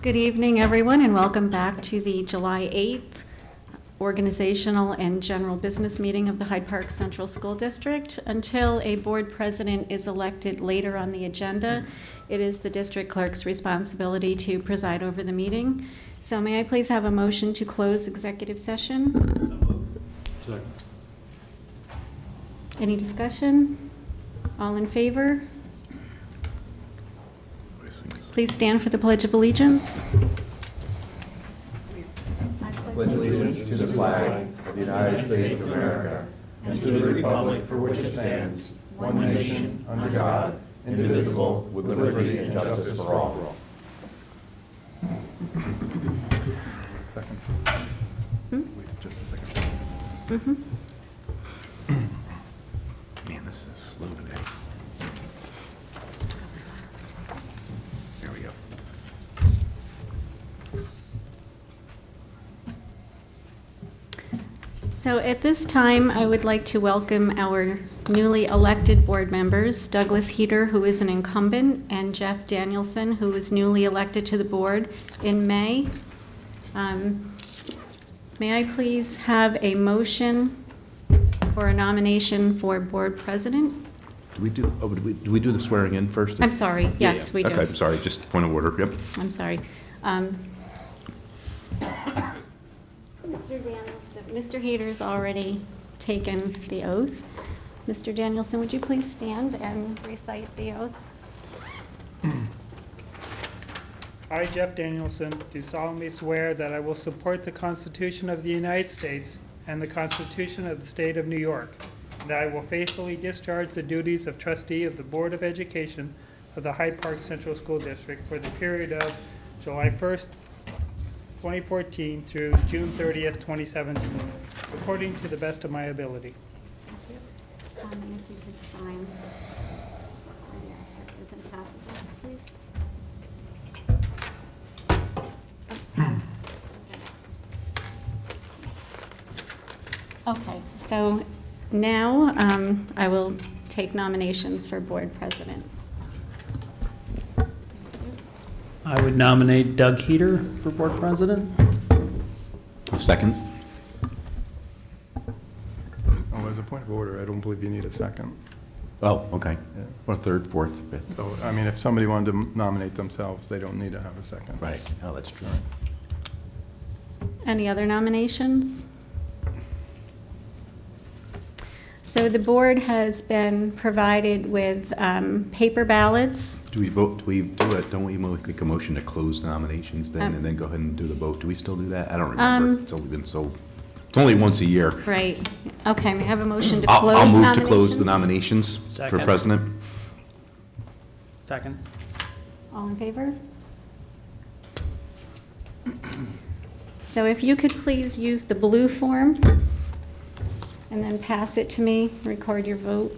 Good evening, everyone, and welcome back to the July 8th organizational and general business meeting of the Hyde Park Central School District. Until a board president is elected later on the agenda, it is the district clerk's responsibility to preside over the meeting. So may I please have a motion to close executive session? Second. Any discussion? All in favor? Please stand for the Pledge of Allegiance. I pledge allegiance to the flag of the United States of America and to the republic for which it stands, one nation, under God, indivisible, with liberty and justice for all. Second. Wait just a second. Mm-hmm. Man, this is slow today. There we go. So at this time, I would like to welcome our newly elected board members, Douglas Heater, who is an incumbent, and Jeff Danielson, who was newly elected to the board in May. May I please have a motion for a nomination for board president? Do we do the swearing in first? I'm sorry, yes, we do. Okay, sorry, just point of order, yep. I'm sorry. Mr. Danielson, Mr. Heater's already taken the oath. Mr. Danielson, would you please stand and recite the oath? I, Jeff Danielson, do solemnly swear that I will support the Constitution of the United States and the Constitution of the State of New York, and that I will faithfully discharge the duties of trustee of the Board of Education of the Hyde Park Central School District for the period of July 1st, 2014 through June 30th, 2017, according to the best of my ability. If you could sign. Is it possible, please? Okay, so now I will take nominations for board president. I would nominate Doug Heater for board president. A second. Oh, as a point of order, I don't believe you need a second. Oh, okay. Yeah. Or third, fourth, fifth. So, I mean, if somebody wanted to nominate themselves, they don't need to have a second. Right, oh, that's true. Any other nominations? So the board has been provided with paper ballots. Do we vote, do we do it, don't we make a motion to close nominations then, and then go ahead and do the vote? Do we still do that? I don't remember. It's only been so, it's only once a year. Right. Okay, may I have a motion to close I'll move nominations? to close the nominations for Second. president. Second. All in favor? So if you could please use the blue form and then pass it to me, record your vote.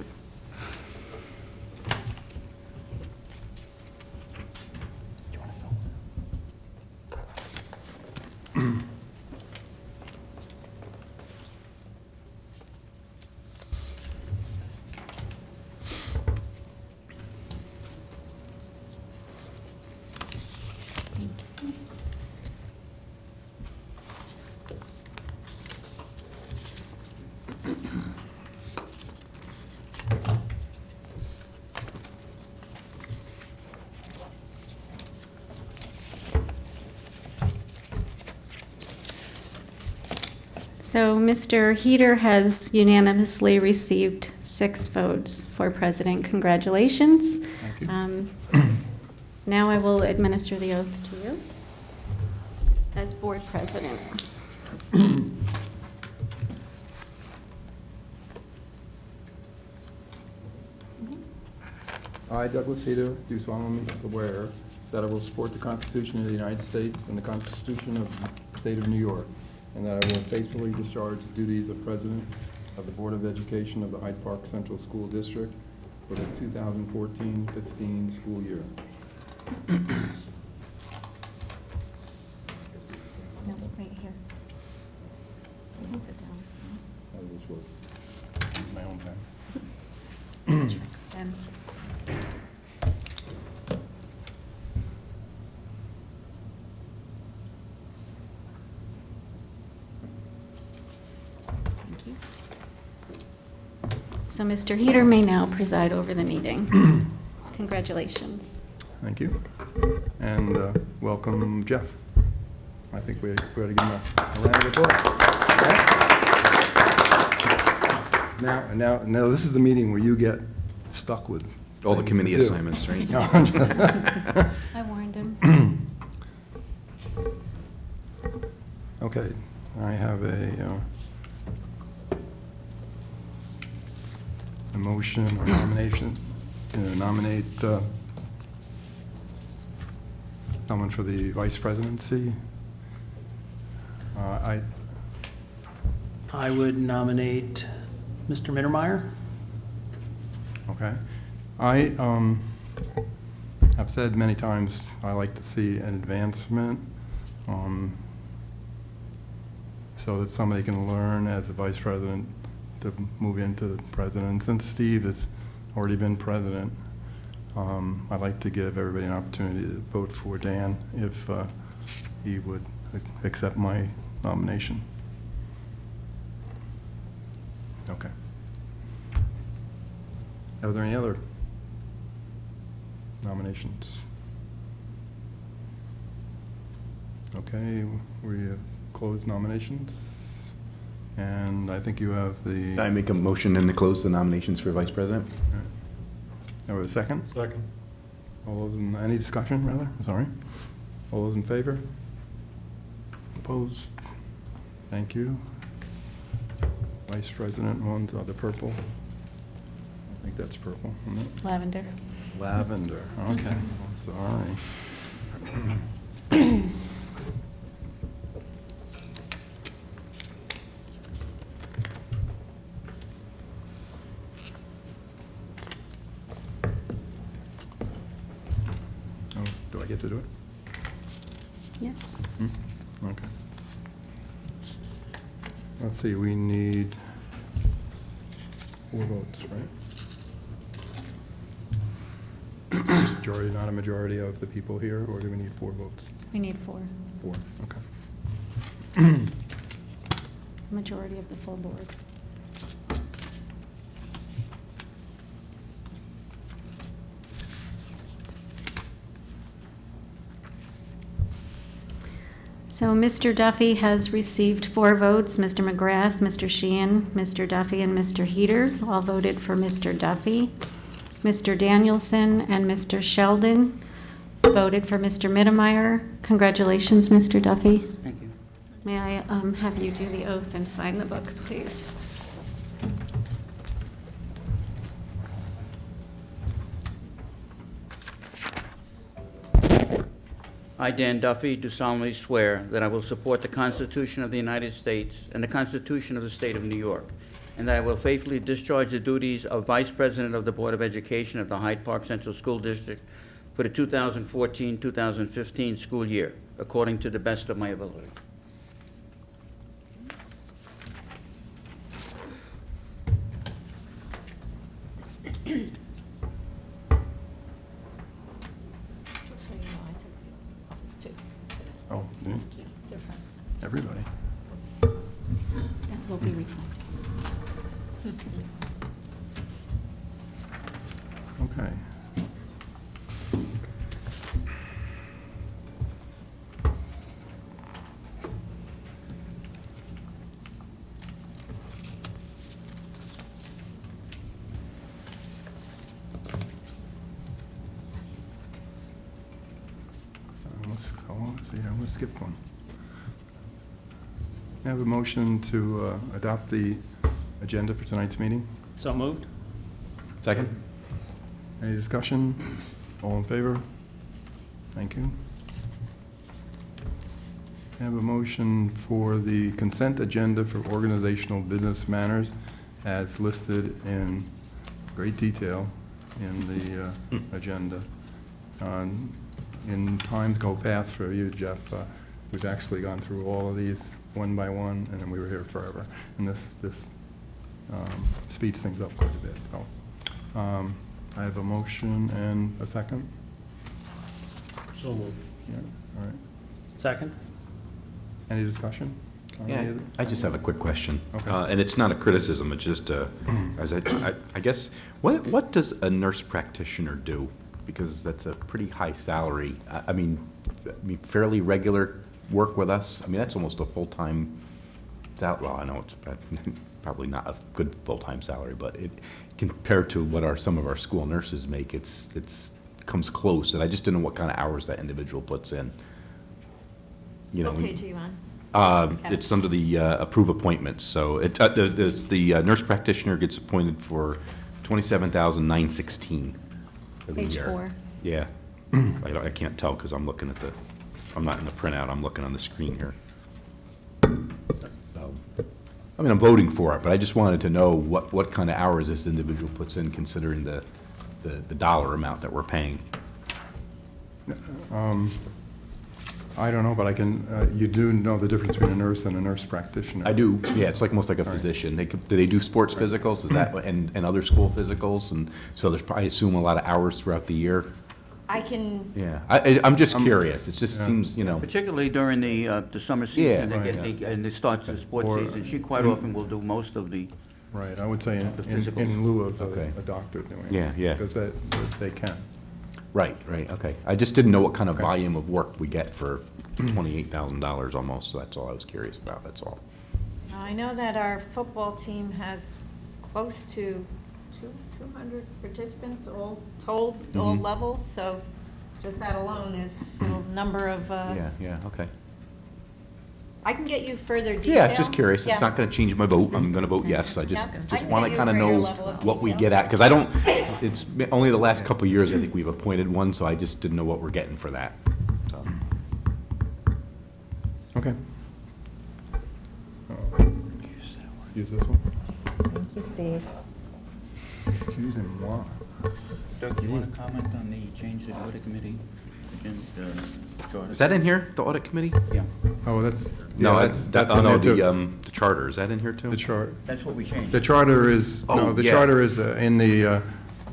So Mr. Heater has unanimously received 6 votes for president. Congratulations. Thank you. Now I will administer the oath to you as board president. I, Douglas Heater, do solemnly swear that I will support the Constitution of the United States and the Constitution of the State of New York, and that I will faithfully discharge the duties of President of the Board of Education of the Hyde Park Central School District for the 2014-15 school year. No, right here. You can sit down. I will just work. Use my own pen. And So Mr. Heater may now preside over the meeting. Congratulations. Thank you. And welcome, Jeff. I think we ought to give him a round of applause. Now, this is the meeting where you get stuck with All the things committee to do. assignments, right? I warned him. Okay, I have a motion or nomination to nominate someone for the vice presidency. I would nominate Mr. Mittermeier. Okay. I have said many times, I like to see an advancement so that somebody can learn as the vice president to move into the president. Since Steve has already been president, I'd like to give everybody an opportunity to vote for Dan if he would accept my nomination. Okay. Are there any other nominations? Okay, we have closed nominations. And I think you have the... I make a motion then to close the nominations for vice president. Have a second? Second. All those in, any discussion, rather? Sorry. All those in favor? Opposed? Thank you. Vice President, one's the purple. I think that's purple, isn't it? Lavender. Lavender, okay. Sorry. Oh, do I get to do it? Yes. Okay. Let's see, we need 4 votes, right? Majority, not a majority of the people here, or do we need 4 votes? We need 4. 4, okay. Majority of the full board. So Mr. Duffy has received 4 votes. Mr. McGrath, Mr. Sheehan, Mr. Duffy, and Mr. Heater all voted for Mr. Duffy. Mr. Danielson and Mr. Sheldon voted for Mr. Mittermeier. Congratulations, Mr. Duffy. Thank you. May I have you do the oath and sign the book, please? I, Dan Duffy, do solemnly swear that I will support the Constitution of the United States and the Constitution of the State of New York, and that I will faithfully discharge the duties of Vice President of the Board of Education of the Hyde Park Central School District for the 2014-2015 school year, according to the best of my ability. Just so you know, I took the office too. Oh, yeah, Different. everybody. That will be reformed. Okay. Let's see, I'm going to skip one. I have a motion to adopt the agenda for tonight's meeting. So moved. Second? Any discussion? All in favor? Thank you. I have a motion for the consent agenda for organizational business matters as listed in great detail in the agenda. In times go past for you, Jeff, we've actually gone through all of these one by one, and then we were here forever. And this speeds things up quite a bit. So, I have a motion and a second. So moved. Yeah, all right. Second? Any discussion? Yeah, I just have a quick question. Okay. And it's not a criticism, it's just, as I guess, what does a nurse practitioner do? Because that's a pretty high salary. I mean, fairly regular work with us? I mean, that's almost a full-time well, I know it's probably not a good full-time salary, but compared to what some of our school nurses make, it's comes close, and I just didn't know what kind of hours that individual puts in. You know, What page are you on? It's under the approve appointments, so the nurse practitioner gets appointed for $27,916 for the Page year. 4. Yeah. I can't tell because I'm looking I'm not in the printout, I'm looking on the screen here. So, I mean, I'm voting for it, but I just wanted to know what kind of hours this individual puts in considering the dollar amount that we're paying. I don't know, but I can, you do know the difference between a nurse and a nurse practitioner. I do, yeah, it's like almost like a physician. Do they do sports physicals, is that, and other school physicals? And so there's probably, I assume, a lot of hours throughout the year? I can, Yeah, I'm just curious, it just seems, you know, Particularly during the summer season, Yeah. and it starts the sports Or- season, she quite often will do most of the, Right, I would say The in physicals. lieu of Okay. a doctor doing it. Yeah. Because they can. right, okay. I just didn't know what kind of volume of work we get for $28,000 almost, so that's all I was curious about, that's all. I know that our football team has close to 200 participants, all told, all Mhm. levels, so just that alone is a number of, Yeah, okay. I can get you further detail. Yeah, just curious, it's not Yes. gonna change my vote, I'm gonna vote yes, I just Yep. I just can wanna get you a kinda greater know level of what we detail. get at, because I don't, it's only the last couple of years I think we've appointed one, so I just didn't know what we're getting for that, so. Okay. Use this one? Thank you, Steve. Excusez-moi. Doug, you want to comment on the change to the audit committee? Is that in here, the audit committee? Yeah, Oh, that's, No, yeah, that's, in no, there too. the charter, is that in here too? The chart. that's what we changed. The charter is, Oh, no, the yeah. charter is in the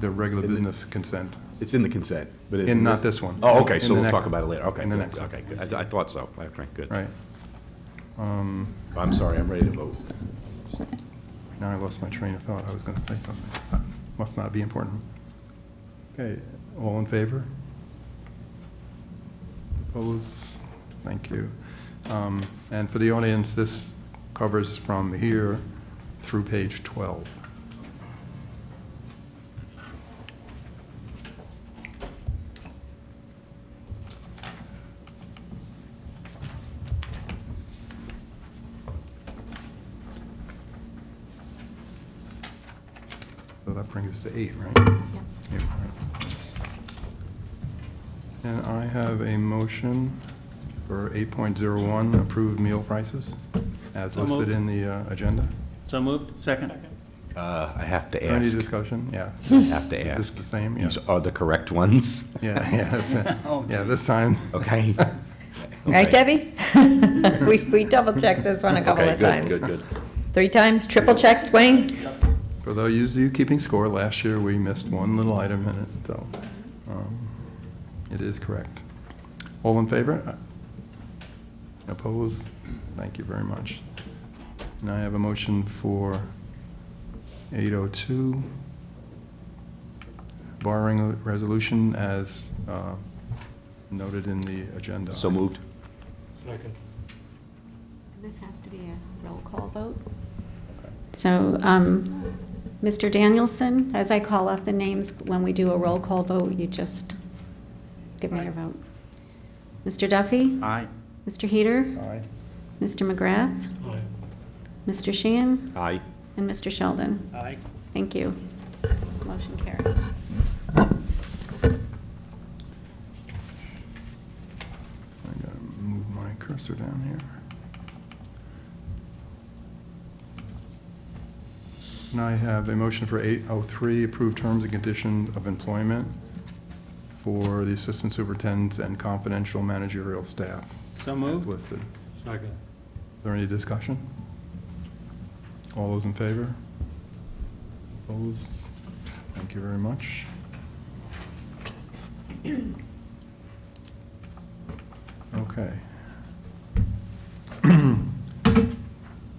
regular business consent. It's in the consent, but it's In not this one. Oh, okay, In so the we'll next- talk about it later, okay. in the good, next one. Okay, good, I thought so, okay, good. Right. I'm sorry, I'm ready to vote. Now I lost my train of thought. I was going to say something. Must not be important. Okay, all in favor? Opposed? Thank you. And for the audience, this covers from here through page 12. So that brings us to 8, right? Yep. Yeah, right. And I have a motion for 8.01, approved meal prices, as So listed moved. in the agenda. So moved? Second. I have to Any ask, discussion? Yeah. I have to Is this ask. the same? Yeah. These are the correct ones? Yeah, Oh, yeah, this time. Okay. Right, Okay. Debbie? We double-checked this one a couple Okay, of good, times. good, good. 3 times, triple-checked, Wayne? For those of you keeping score, last year we missed one little item in it, so it is correct. All in favor? Opposed? Thank you very much. And I have a motion for 802, borrowing a resolution as noted in the agenda. So moved? This has to be a roll call vote. So, Mr. Danielson, as I call off the names, when we do a roll call vote, you just give me your vote. Mr. Duffy? Aye. Mr. Heater? Aye. Mr. McGrath? Mr. Sheehan? Aye. And Mr. Sheldon? Aye. Thank you. Motion carried. I gotta move my cursor down here. And I have a motion for 803, approved terms and conditions of employment for the assistant superintendents and confidential managerial staff. So As moved? listed. Second. Is there any discussion? All those in favor? Opposed? Thank you very much. Okay.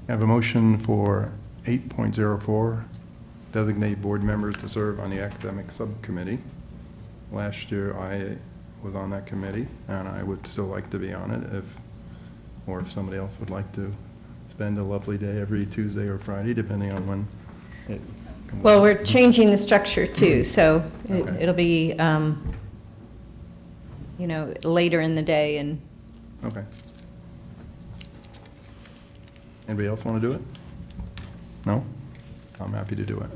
I have a motion for 8.04, designate board members to serve on the academic subcommittee. Last year, I was on that committee, and I would still like to be on it if somebody else would like to spend a lovely day every Tuesday or Friday, depending on when it comes. Well, we're changing the structure too, so Okay. it'll be, later in the day and Okay. Anybody else want to do it? No? I'm happy to do it.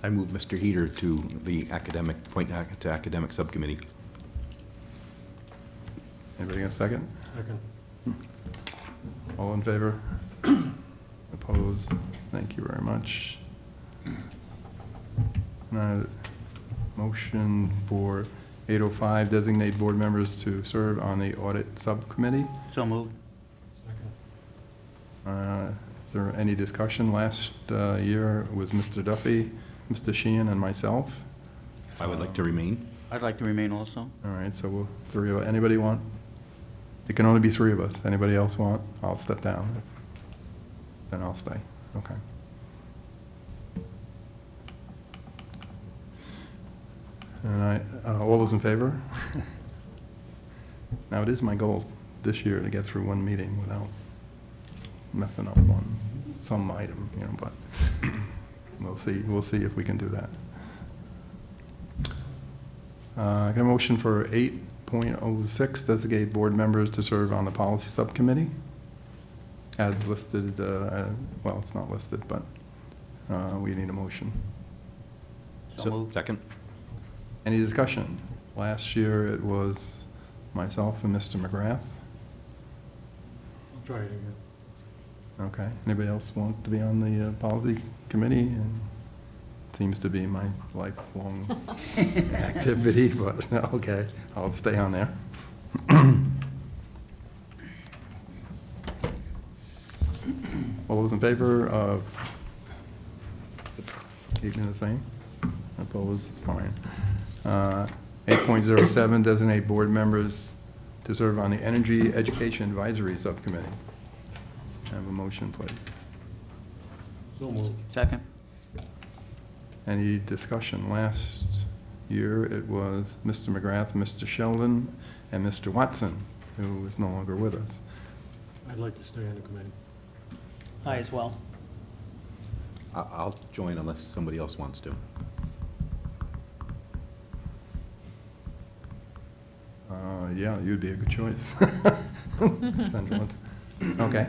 I move Mr. Heater to the academic subcommittee. Anybody got a second? Second. All in favor? Opposed? Thank you very much. Now, motion for 805, designate board members to serve on the audit subcommittee. So moved. Is there any discussion? Last year it was Mr. Duffy, Mr. Sheehan, and myself. I would like to remain. I'd like to remain also. All right, so anybody want? It can only be three of us. Anybody else want? I'll step down. Then I'll stay. Okay. And all those in favor? Now, it is my goal this year to get through one meeting without messing up on some item, but we'll see if we can do that. I got a motion for 8.06, designate board members to serve on the policy subcommittee. As listed, well, it's not listed, but we need a motion. So moved. Second? Any discussion? Last year it was myself and Mr. McGrath. I'll try it again. Okay. Anybody else want to be on the policy committee? And seems to be my lifelong activity, but okay, I'll stay on there. All those in favor of keeping the same? Opposed? Fine. 8.07, designate board members to serve on the Energy Education Advisory Subcommittee. Have a motion, please. So moved. Second. Any discussion? Last year, it was Mr. McGrath, Mr. Sheldon, and Mr. Watson, who is no longer with us. I'd like to stay on the committee. I as well. I'll join unless somebody else wants to. Yeah, you'd be a good choice. Okay.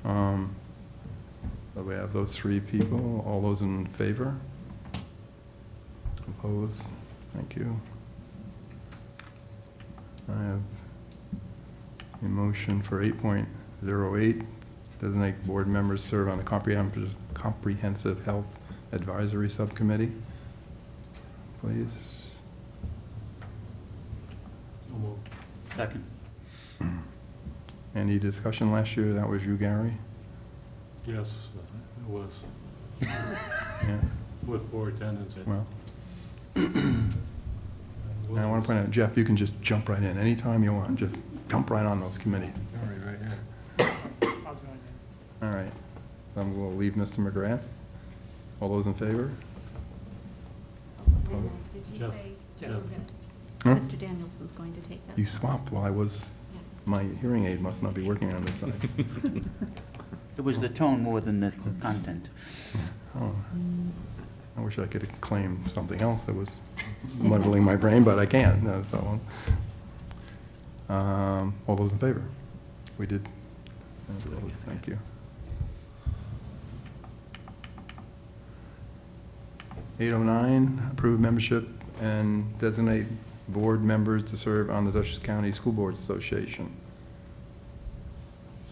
So we have those three people. All those in favor? Opposed? Thank you. I have a motion for 8.08, designate board members serve on the Comprehensive Health Advisory Subcommittee. Please. So moved. Second. Any discussion last year? That was you, Gary? Yes, it was. Yeah, With poor attendance. well. And I want to point out, Jeff, you can just jump right in anytime you want. Just jump right on those committees. All right, here. I'll join All right. Then we'll leave Mr. McGrath. All those in favor? Did you Jeff. say Yes. Mr. Huh? Mr. Danielson's going to take that? You swapped while I was, Yeah. my hearing aid must not be working on this side. It was the tone more than the content. Oh. I wish I could claim something else that was muddling my brain, but I can't. No, so, all those in favor? We did. Thank you. 809, approve membership and designate board members to serve on the Dutchess County School Boards Association.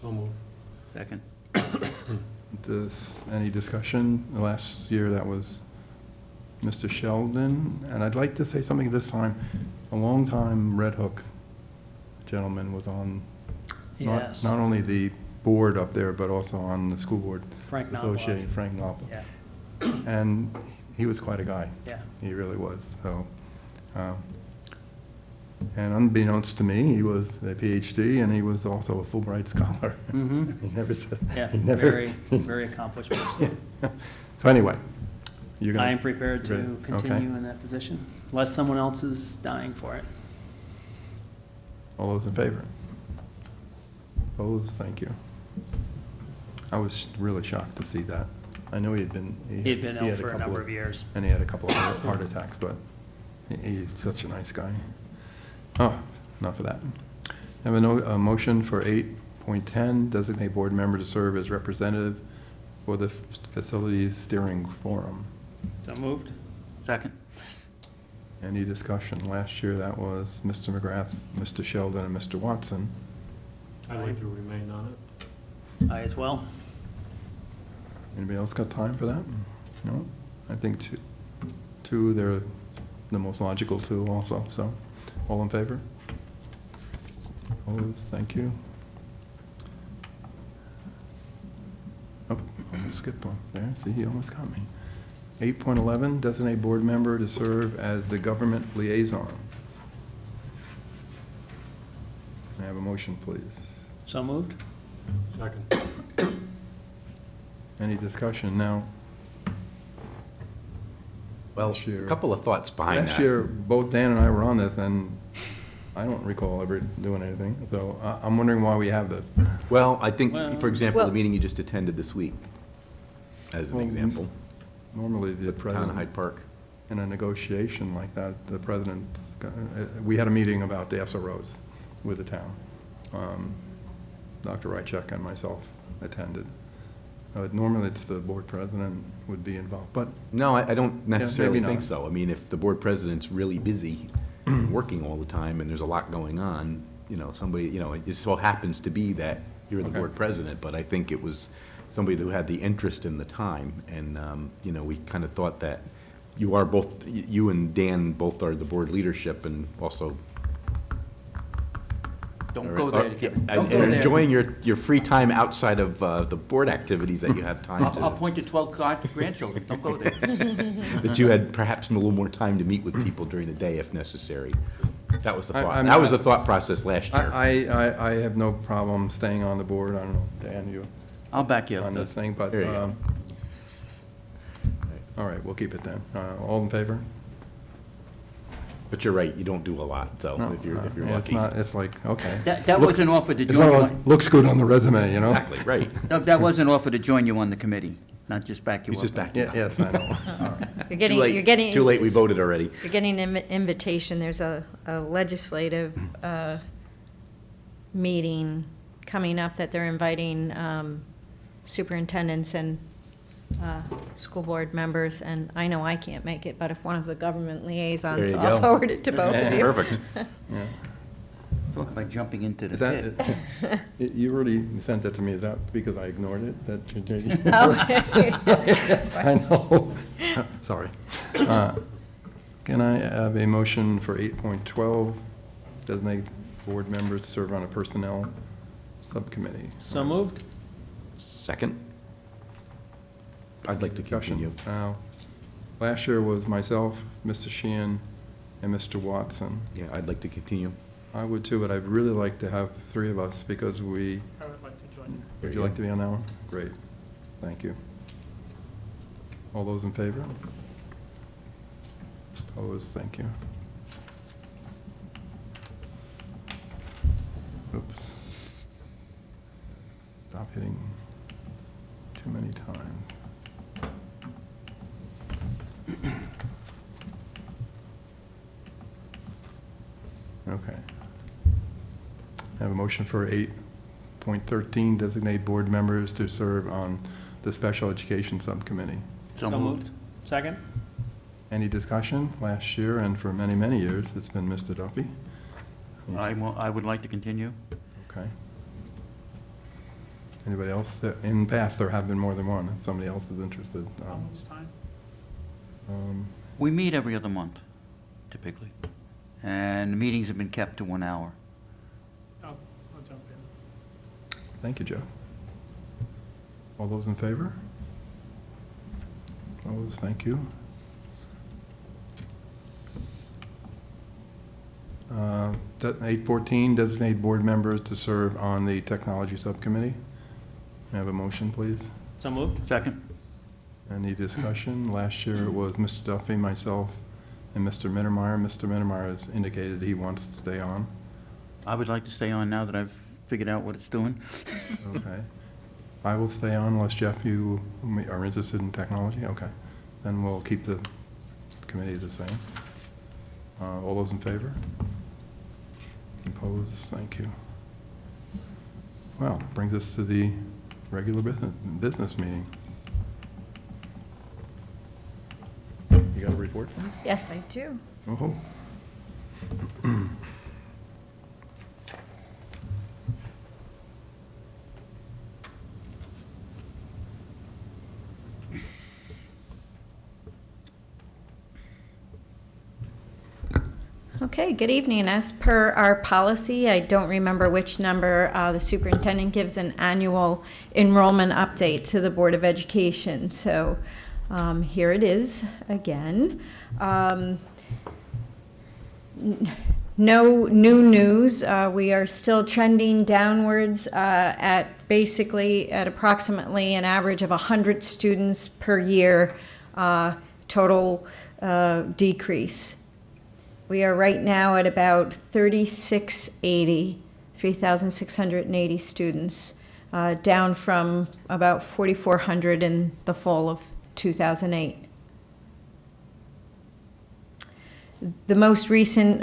So moved. Second. Any discussion? Last year, that was Mr. Sheldon, and I'd like to say something this time. A long-time Red Hook gentleman was on, Yes. not only the board up there, but also on the School Board Frank Knopfler. Association, Frank Knopfler. Yeah, And he was quite a guy. yeah. He really was. So And unbeknownst to me, he was a PhD, and he was also a Fulbright scholar. Mhm. He never said. Yeah, he never- very, very accomplished person. So anyway, you're going to. I am prepared to Okay. continue in that position, unless someone else is dying for it. All those in favor? Opposed? Thank you. I was really shocked to see that. I know he had been. He had been ill had for a couple number of years. And he had a couple of heart attacks, but he's such a nice guy. Oh, enough of that. I have a motion for 8.10, designate board member to serve as representative for the Facilities Steering Forum. So moved? Second. Any discussion? Last year, that was Mr. McGrath, Mr. Sheldon, and Mr. Watson. I'd like to remain on it. I as well. Anybody else got time for that? No? I think two, they're the most logical two also, so, all in favor? Opposed? Thank you. Oh, almost skipped one there, see, he almost got me. 8.11, designate board member to serve as the government liaison. May I have a motion, please? So moved? Second. Any discussion now? Well, Last year- a couple of thoughts behind that. Last year, both Dan and I were on this, and I don't recall ever doing anything, so I'm wondering why we have this. Well, I think, Well- for example, the Well- meeting you just attended this week, as an Well, example, Normally, the the town of president, Hyde Park. in a negotiation like that, the president's, we had a meeting about the SROs with the town. Dr. Rychek and myself attended. Normally, it's the board president would be involved, but No, I don't necessarily maybe think not. so. I mean, if the board president's really busy, working all the time, and there's a lot going on, somebody, it just so happens to be that you're the Okay. board president, but I think it was somebody who had the interest in the time, and, we kind of thought that you and Dan both are the board leadership, and also Don't go there, Kevin. Don't and go there. enjoying your free time outside of the board activities that you have time I'll to, point to 12 grandchildren. Don't go there. that you had perhaps a little more time to meet with people during the day if necessary. That was the thought. I'm That was the not- thought process last year. I have no problem staying on the board. I don't know, Dan, you I'll back you up. on this thing, but, There you go. all right, we'll keep it then. All in favor? But you're right, you don't do a lot, so No, if you're It's lucky. not, it's like, okay. That Look- wasn't offered to It's one join of you. those, looks good on the resume, you know? Exactly, right. Doug, that wasn't offered to join you on the committee, not just back you up. He's just back. Yeah, yes, I know. You're getting. Too late, we voted already. You're getting an invitation, there's a legislative meeting coming up that they're inviting superintendents and school board members, and I know I can't make it, but if one of the government liaisons, There you so I'll go. forward it to both of you. Perfect. Yeah. Talk about jumping into the Is pit. that, you already sent that to me, is that because I ignored it? That Oh. I know. Sorry. Can I have a motion for 8.12, designate board members to serve on a personnel subcommittee? So moved? Second? I'd like to Discussion. continue. Now, last year was myself, Mr. Sheehan, and Mr. Watson. Yeah, I'd like to continue. I would too, but I'd really like to have three of us because we, I would like to join you. There would you you like go. to be on that one? Great, thank you. All those in favor? Opposed, thank you. Oops. Stop hitting too many times. Okay. I have a motion for 8.13, designate board members to serve on the Special Education Subcommittee. So moved. Second? Any discussion? Last year and for many, many years, it's been Mr. Duffy. I would like to continue. Okay. Anybody else? In the past, there have been more than one, if somebody else is interested. How much time? We meet every other month, typically, and the meetings have been kept to 1 hour. I'll jump in. Thank you, Joe. All those in favor? Opposed? Thank you. 814, designate board members to serve on the technology subcommittee. May I have a motion, please? So moved. Second. Any discussion? Last year it was Mr. Duffy, myself, and Mr. Mittermeier. Mr. Mittermeier has indicated he wants to stay on. I would like to stay on now that I've figured out what it's doing. Okay. I will stay on unless, Jeff, you are interested in technology? Okay. Then we'll keep the committee the same. All those in favor? Opposed? Thank you. Well, brings us to the regular business meeting. You got a report for me? Yes, I do. Oh. Okay, good evening. As per our policy, I don't remember which number, the superintendent gives an annual enrollment update to the Board of Education. So here it is again. No new news. We are still trending downwards at approximately an average of 100 students per year total decrease. We are right now at about 3,680 students, down from about 4,400 in the fall of 2008. The most recent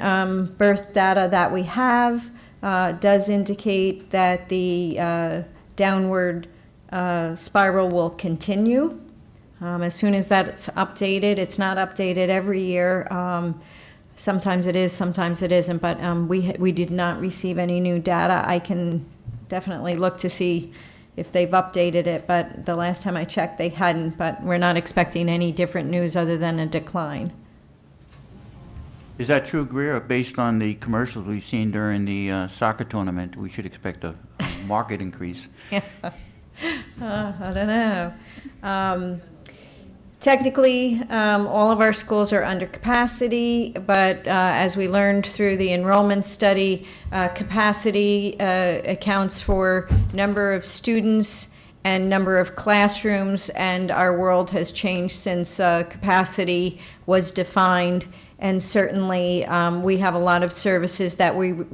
birth data that we have does indicate that the downward spiral will continue. As soon as that's updated, it's not updated every year. Sometimes it is, sometimes it isn't, but we did not receive any new data. I can definitely look to see if they've updated it, but the last time I checked, they hadn't, but we're not expecting any different news other than a decline. Is that true, Greer? Based on the commercials we've seen during the soccer tournament, we should expect a market increase. I don't know. Technically, all of our schools are under capacity, but as we learned through the enrollment study, capacity accounts for number of students and number of classrooms, and our world has changed since capacity was defined. And certainly, we have a lot of services that we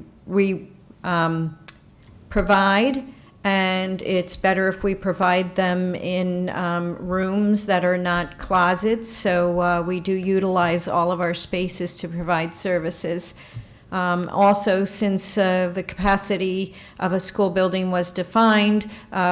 provide, and it's better if we provide them in rooms that are not closets. So we do utilize all of our spaces to provide services. Also, since the capacity of a school building was defined,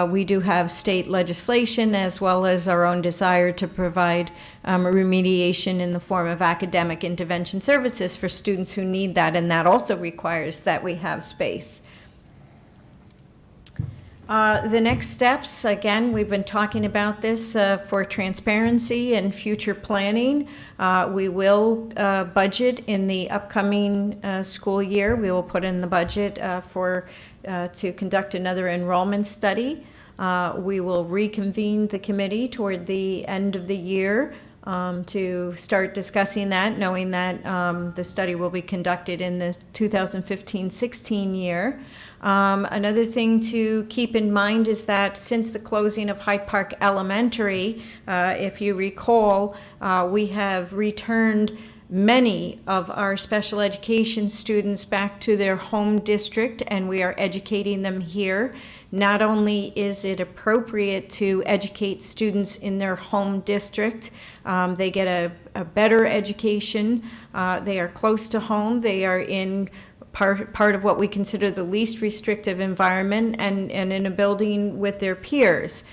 we do have state legislation as well as our own desire to provide remediation in the form of academic intervention services for students who need that, and that also requires that we have space. The next steps, again, we've been talking about this for transparency and future planning. We will budget in the upcoming school year. We will put in the budget to conduct another enrollment study. We will reconvene the committee toward the end of the year to start discussing that, knowing that the study will be conducted in the 2015-16 year. Another thing to keep in mind is that since the closing of Hyde Park Elementary, if you recall, we have returned many of our special education students back to their home district, and we are educating them here. Not only is it appropriate to educate students in their home district, they get a better education, they are close to home, they are in part of what we consider the least restrictive environment, and in a building with their peers.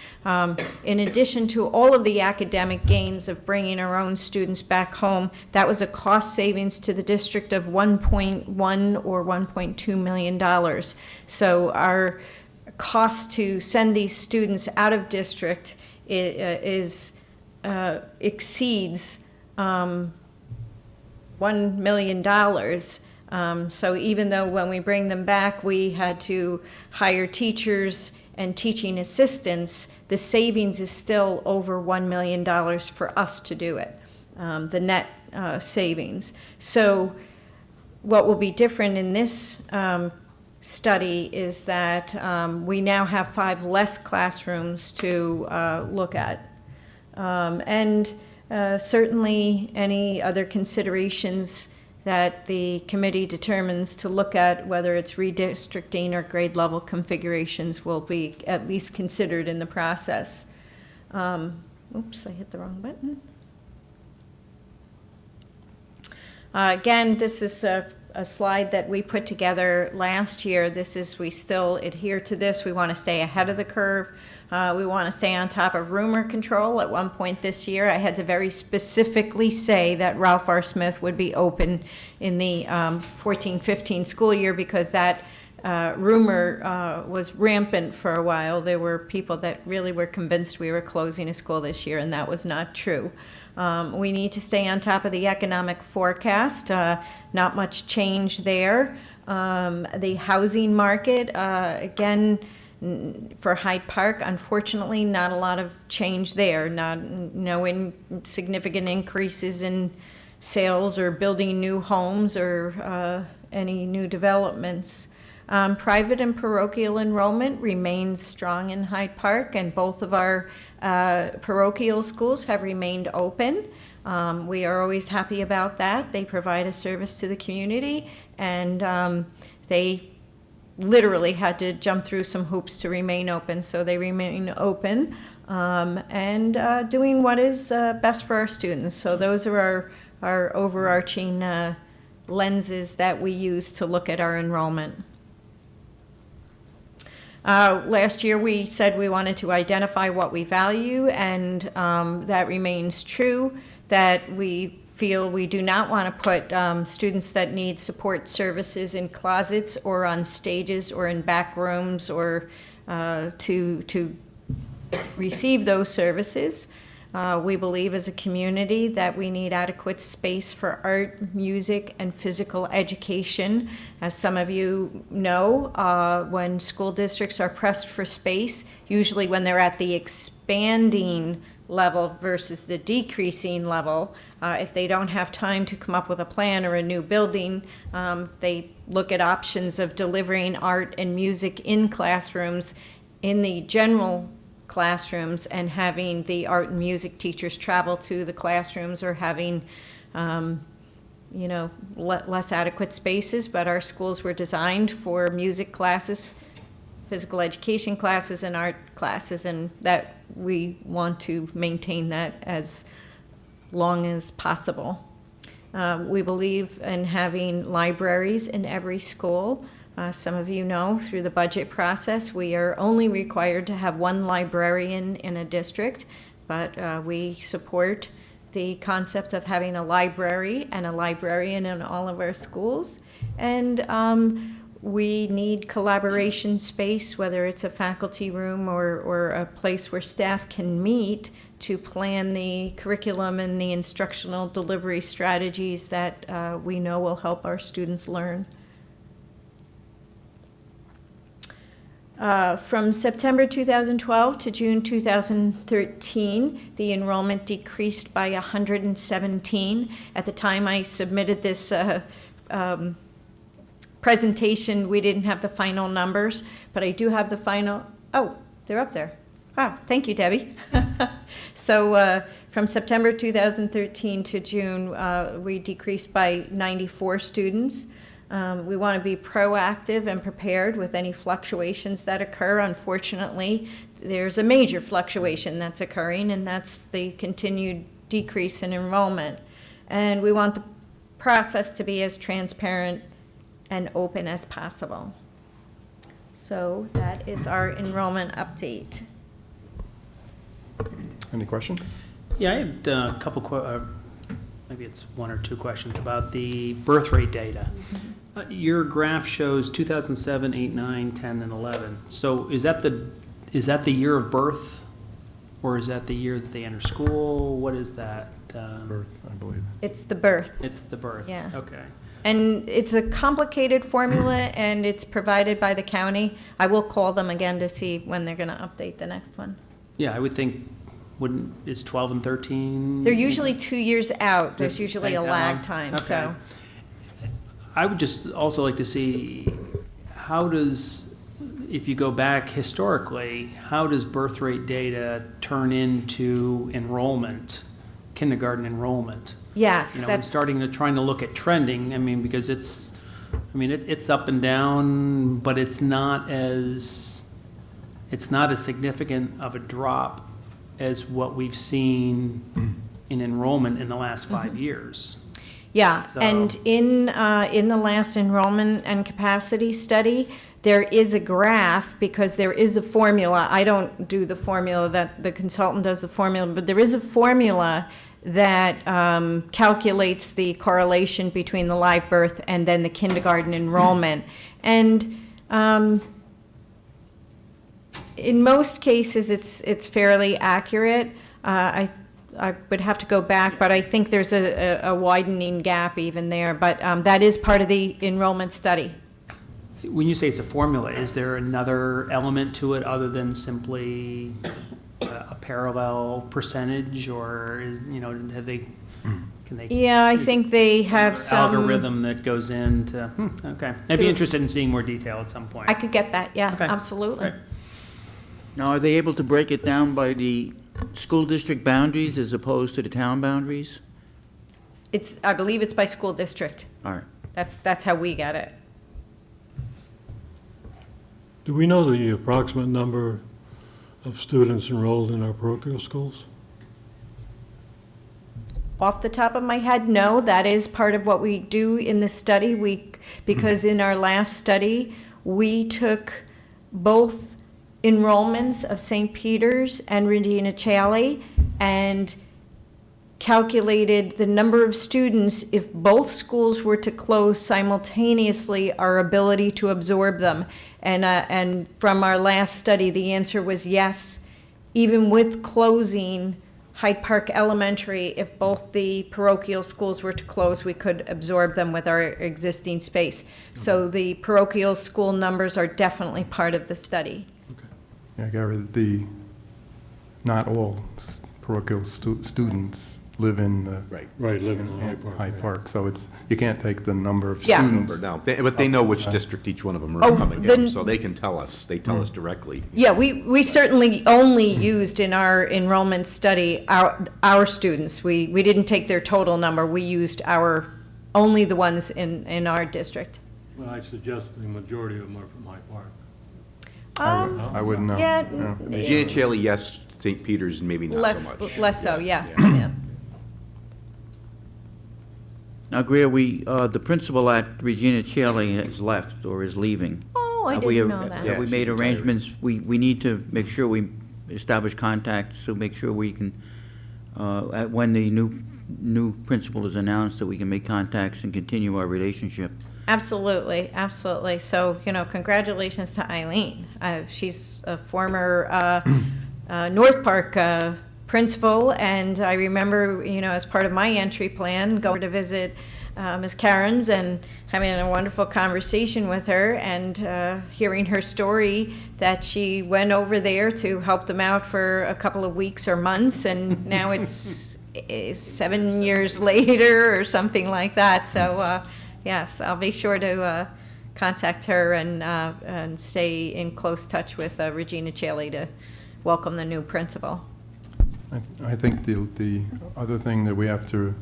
In addition to all of the academic gains of bringing our own students back home, that was a cost savings to the district of $1.1 or $1.2 million. So our cost to send these students out of district exceeds $1 million. So even though when we bring them back, we had to hire teachers and teaching assistants, the savings is still over $1 million for us to do it, the net savings. So what will be different in this study is that we now have 5 less classrooms to look at. And certainly any other considerations that the committee determines to look at, whether it's redistricting or grade level configurations, will be at least considered in the process. Oops, I hit the wrong button. Again, this is a slide that we put together last year. We still adhere to this. We want to stay ahead of the curve. We want to stay on top of rumor control. At one point this year, I had to very specifically say that Ralph R. Smith would be open in the 14-15 school year because that rumor was rampant for a while. There were people that really were convinced we were closing a school this year, and that was not true. We need to stay on top of the economic forecast. Not much change there. The housing market, again, for Hyde Park, unfortunately, not a lot of change there. No significant increases in sales or building new homes or any new developments. Private and parochial enrollment remains strong in Hyde Park, and both of our parochial schools have remained open. We are always happy about that. They provide a service to the community, and they literally had to jump through some hoops to remain open, so they remain open and doing what is best for our students. So those are our overarching lenses that we use to look at our enrollment. Last year we said we wanted to identify what we value, and that remains true, that we feel we do not want to put students that need support services in closets or on stages or in back rooms or to receive those services. We believe as a community that we need adequate space for art, music, and physical education. As some of you know, when school districts are pressed for space, usually when they're at the expanding level versus the decreasing level, if they don't have time to come up with a plan or a new building, they look at options of delivering art and music in classrooms in the general classrooms and having the art and music teachers travel to the classrooms, or having less adequate spaces. But our schools were designed for music classes, physical education classes, and art classes, and that we want to maintain that as long as possible. We believe in having libraries in every school. Some of you know, through the budget process, we are only required to have 1 librarian in a district, but we support the concept of having a library and a librarian in all of our schools. And we need collaboration space, whether it's a faculty room or a place where staff can meet to plan the curriculum and the instructional delivery strategies that we know will help our students learn. From September 2012 to June 2013, the enrollment decreased by 117. At the time I submitted this presentation, we didn't have the final numbers, but I do have the final. Oh, they're up there. Wow, thank you, Debbie. So from September 2013 to June, we decreased by 94 students. We want to be proactive and prepared with any fluctuations that occur. Unfortunately, there's a major fluctuation that's occurring, and that's the continued decrease in enrollment. And we want the process to be as transparent and open as possible. So that is our enrollment update. Any question? Yeah, I had a couple, maybe it's 1 or 2 questions about the birth rate data. Your graph shows 2007, 8, 9, 10, and 11. So is that the year of birth, or is that the year that they enter school? What is that? Birth, I believe. It's the birth. It's the birth. Yeah. Okay. And it's a complicated formula, and it's provided by the county. I will call them again to see when they're going to update the next one. Yeah, I would think, is 12 and 13? They're usually 2 years out. There's usually a Like, lag time, okay. so. I would just also like to see, how does, if you go back historically, how does birth rate data turn into enrollment, kindergarten enrollment? Yes, You know, that's. trying to look at trending, I mean, because it's up and down, but it's not as significant of a drop as what we've seen in enrollment in the last 5 years. Yeah, So- and in the last enrollment and capacity study, there is a graph, because there is a formula. I don't do the formula, that the consultant does the formula, but there is a formula that calculates the correlation between the live birth and then the kindergarten enrollment. And in most cases, it's fairly accurate. I would have to go back, but I think there's a widening gap even there. But that is part of the enrollment study. When you say it's a formula, is there another element to it other than simply a parallel percentage, or is, have they, can they? Yeah, I think they have some. Algorithm that goes into, okay. I'd be interested in seeing more detail at some point. I could get that, yeah, Okay. absolutely. Great. Now, are they able to break it down by the school district boundaries as opposed to the town boundaries? I believe it's by school district. All right. That's how we get it. Do we know the approximate number of students enrolled in our parochial schools? Off the top of my head, no, that is part of what we do in the study. Because in our last study, we took both enrollments of St. Peter's and Regina Coeli and calculated the number of students, if both schools were to close simultaneously, our ability to absorb them. And from our last study, the answer was yes. Even with closing Hyde Park Elementary, if both the parochial schools were to close, we could absorb them with our existing space. So the parochial school numbers are definitely part of the study. Yeah, Gary, not all parochial students live in the Right. Right, living in Hyde Park. Hyde Park, so you can't take the number of Yeah. students. No, but they know which district each one of them are Oh, coming then- from, so they can tell us. They tell us directly. Yeah, we certainly only used in our enrollment study our students. We didn't take their total number. We used only the ones in our district. Well, I suggest the majority of them are from Hyde Park. I wouldn't know. Yeah, Regina Coeli, yes. St. Peter's, maybe not so much. less so, yeah. Now, Greer, the principal at Regina Coeli has left or is leaving. Oh, I Have we- didn't know that. Have we Yeah, made she retired. arrangements? We need to make sure we establish contacts to make sure we can, when the new principal is announced, that we can make contacts and continue our relationship. Absolutely, absolutely. So, congratulations to Eileen. She's a former North Park principal, and I remember, as part of my entry plan, going to visit Ms. Cairns and having a wonderful conversation with her and hearing her story that she went over there to help them out for a couple of weeks or months, and now it's 7 years later or something like that. So, yes, I'll be sure to contact her and stay in close touch with Regina Coeli to welcome the new principal. I think the other thing that we have to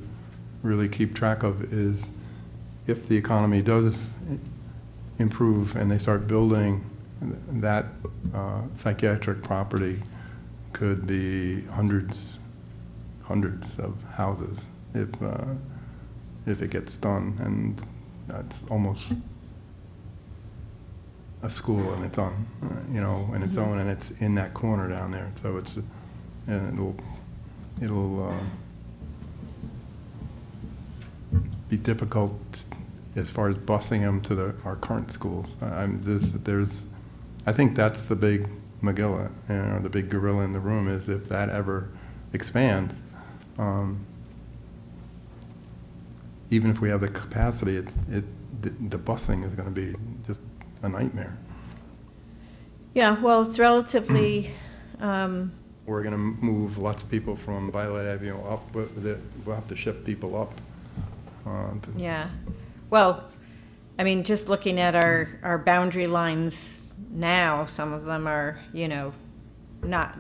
really keep track of is if the economy does improve and they start building, that psychiatric property could be hundreds of houses if it gets done, and that's almost a school in its own, in its own, and it's in that corner down there. So it'll be difficult as far as busing them to our current schools. I think that's the big Megillah, the big gorilla in the room, is if that ever expands. Even if we have the capacity, the busing is going to be just a nightmare. Yeah, well, it's relatively, We're going to move lots of people from Violet Avenue up, but we'll have to ship people up. yeah. Well, I mean, just looking at our boundary lines now, some of them are,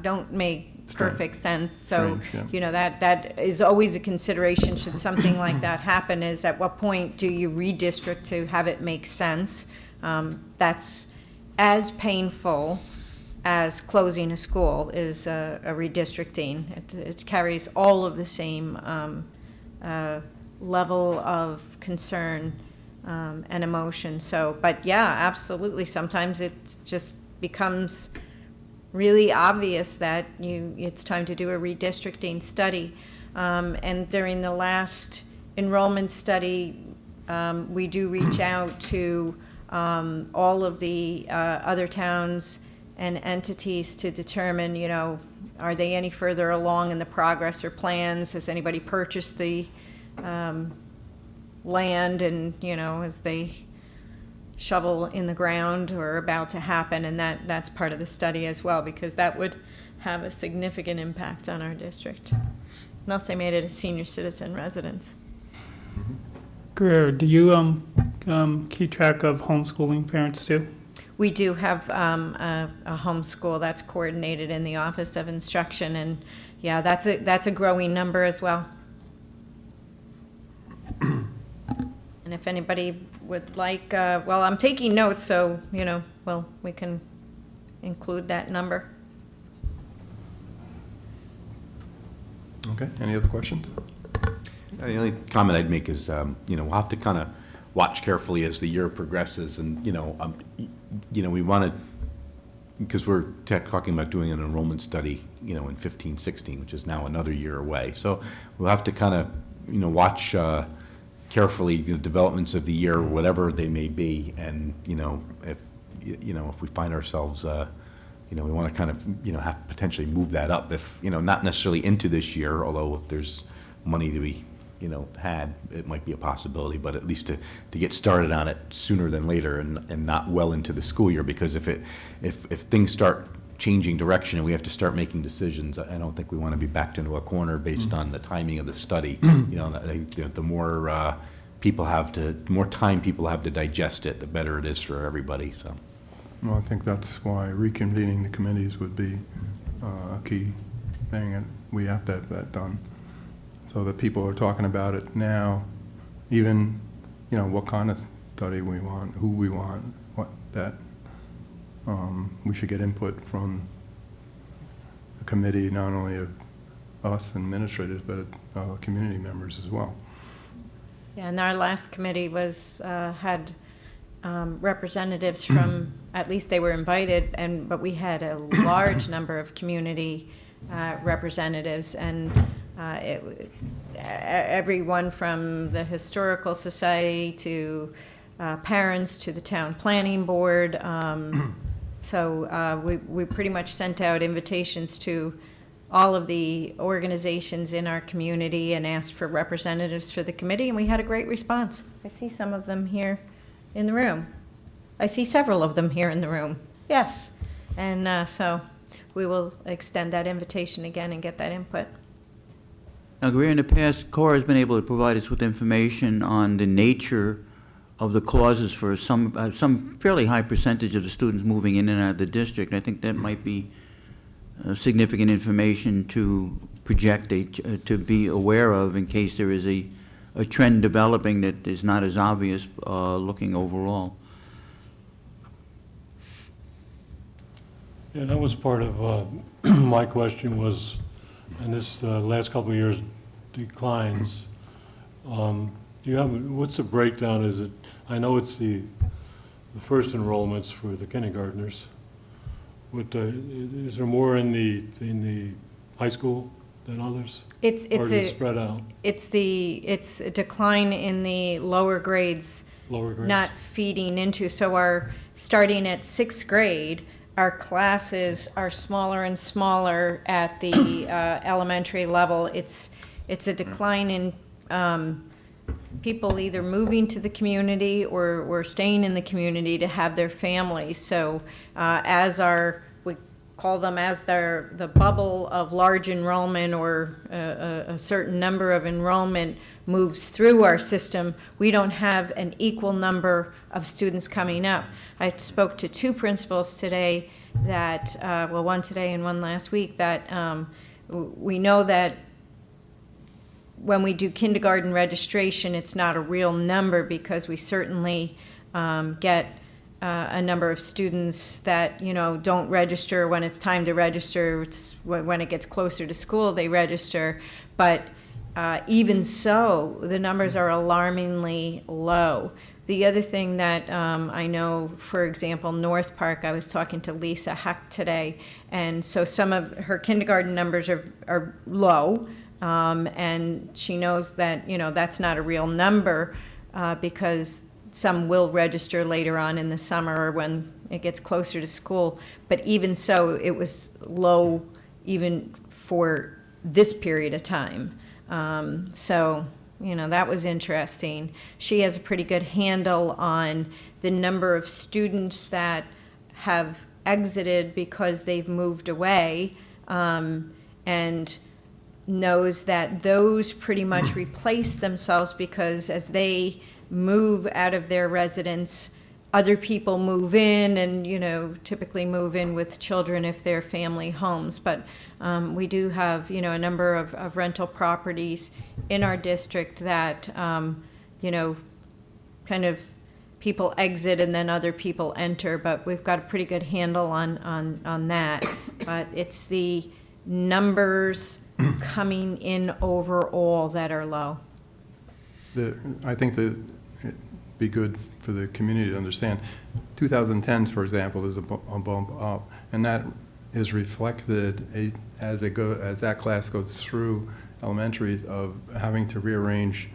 don't make perfect sense. So, Strange, yeah. that is always a consideration should something like that happen, is at what point do you redistrict to have it make sense? That's as painful as closing a school is a redistricting. It carries all of the same level of concern and emotion. So, but yeah, absolutely. Sometimes it just becomes really obvious that it's time to do a redistricting study. And during the last enrollment study, we do reach out to all of the other towns and entities to determine, are they any further along in the progress or plans? Has anybody purchased the land, and, as they shovel in the ground or about to happen? And that's part of the study as well, because that would have a significant impact on our district, unless they made it a senior citizen residence. Greer, do you keep track of homeschooling parents too? We do have a homeschool that's coordinated in the Office of Instruction, and yeah, that's a growing number as well. And if anybody would like, well, I'm taking notes, so, we can include that number. Okay, any other questions? The only comment I'd make is, we'll have to kind of watch carefully as the year progresses, and, we want to, because we're talking about doing an enrollment study, in 15, 16, which is now another year away. So we'll have to kind of, watch carefully the developments of the year, whatever they may be, and, if we find ourselves, we want to kind of, have potentially move that up, if, not necessarily into this year, although if there's money to be, had, it might be a possibility, but at least to get started on it sooner than later, and not well into the school year, because if things start changing direction and we have to start making decisions, I don't think we want to be backed into a corner based on the timing of the study. The more more time people have to digest it, the better it is for everybody. So, Well, I think that's why reconvening the committees would be a key thing, and we have to have that done, so that people are talking about it now, even, what kind of study we want, who we want, we should get input from the committee, not only of us administrators, but community members as well. Yeah, and our last committee had representatives from, at least they were invited, but we had a large number of community representatives, and everyone from the Historical Society to parents to the town planning board. So we pretty much sent out invitations to all of the organizations in our community and asked for representatives for the committee, and we had a great response. I see some of them here in the room. I see several of them here in the room. Yes. And so we will extend that invitation again and get that input. Now, Greer, in the past, CORE has been able to provide us with information on the nature of the causes for some fairly high percentage of the students moving in and out of the district. I think that might be significant information to project, to be aware of in case there is a trend developing that is not as obvious looking overall. Yeah, that was part of my question was, and this last couple of years declines. What's the breakdown? Is it? I know it's the first enrollments for the kindergartners. Is there more in the high school than others? Or is it spread out? It's a decline in the lower grades. Lower grades? Not feeding into. So starting at 6th grade, our classes are smaller and smaller at the elementary level. It's a decline in people either moving to the community or staying in the community to have their families. So as call them as the bubble of large enrollment or a certain number of enrollment moves through our system, we don't have an equal number of students coming up. I spoke to two principals today that, well, one today and one last week, that we know that when we do kindergarten registration, it's not a real number because we certainly get a number of students that, don't register when it's time to register. It's when it gets closer to school, they register. But even so, the numbers are alarmingly low. The other thing that I know, for example, North Park, I was talking to Lisa Heck today, and so some of her kindergarten numbers are low, and she knows that, that's not a real number because some will register later on in the summer or when it gets closer to school. But even so, it was low even for this period of time. So, that was interesting. She has a pretty good handle on the number of students that have exited because they've moved away, and knows that those pretty much replace themselves because as they move out of their residence, other people move in and, typically move in with children if they're family homes. But we do have, a number of rental properties in our district that, kind of people exit and then other people enter, but we've got a pretty good handle on that. But it's the numbers coming in overall that are low. I think that it'd be good for the community to understand. 2010s, for example, is a bump up, and that is reflected as that class goes through elementaries of having to rearrange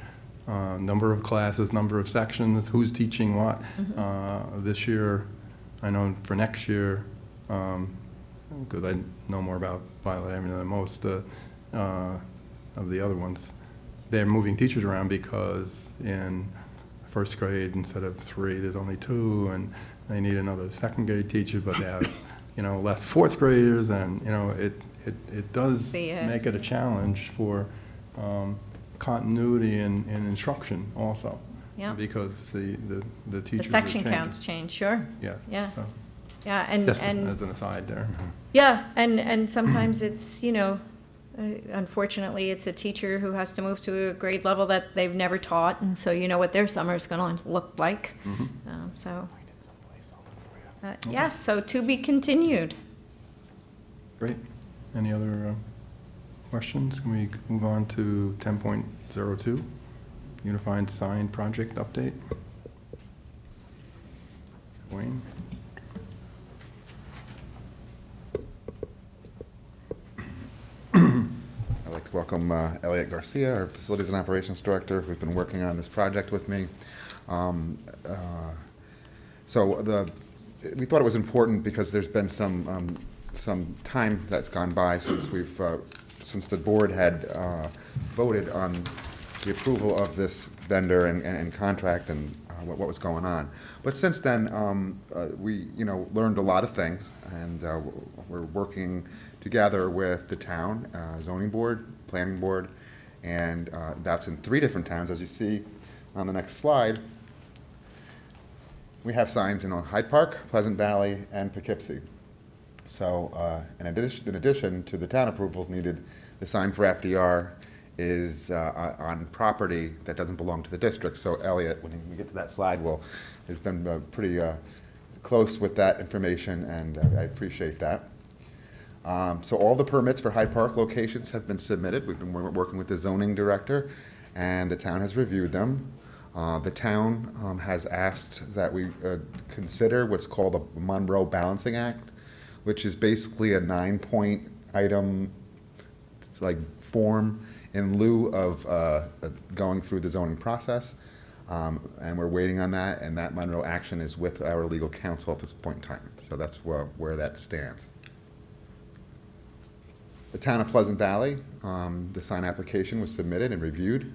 number of classes, number of sections, who's teaching what. This year, I know for next year, because I know more about Violet Avenue than most of the other ones, they're moving teachers around because in first grade, instead of 3, there's only 2, and they need another second grade teacher, but they have, less fourth graders, and, it does make it a challenge for continuity in instruction also. Yeah. Because the The teachers are section changing. counts change, sure. Yeah. Yeah. So, Yeah, and just as an aside there. yeah, and sometimes it's, unfortunately, it's a teacher who has to move to a grade level that they've never taught, and so you know what their summer is going to look like. So, yes, so to be continued. Great. Any other questions? Can we move on to 10.02, Unified Sign Project Update? Wayne? I'd like to welcome Elliot Garcia, our Facilities and Operations Director, who's been working on this project with me. We thought it was important because there's been some time that's gone by since since the board had voted on the approval of this vendor and contract and what was going on. But since then, we learned a lot of things, and we're working together with the town, zoning board, planning board, and that's in 3 different towns, as you see on the next slide. We have signs in Hyde Park, Pleasant Valley, and Poughkeepsie. So in addition to the town approvals needed, the sign for FDR is on property that doesn't belong to the district. So Elliot, when we get to that slide, has been pretty close with that information, and I appreciate that. So all the permits for Hyde Park locations have been submitted. We've been working with the zoning director, and the town has reviewed them. The town has asked that we consider what's called a Monroe Balancing Act, which is basically a 9-point item, it's like form in lieu of going through the zoning process. And we're waiting on that, and that Monroe action is with our legal counsel at this point in time. So that's where that stands. The town of Pleasant Valley, the sign application was submitted and reviewed.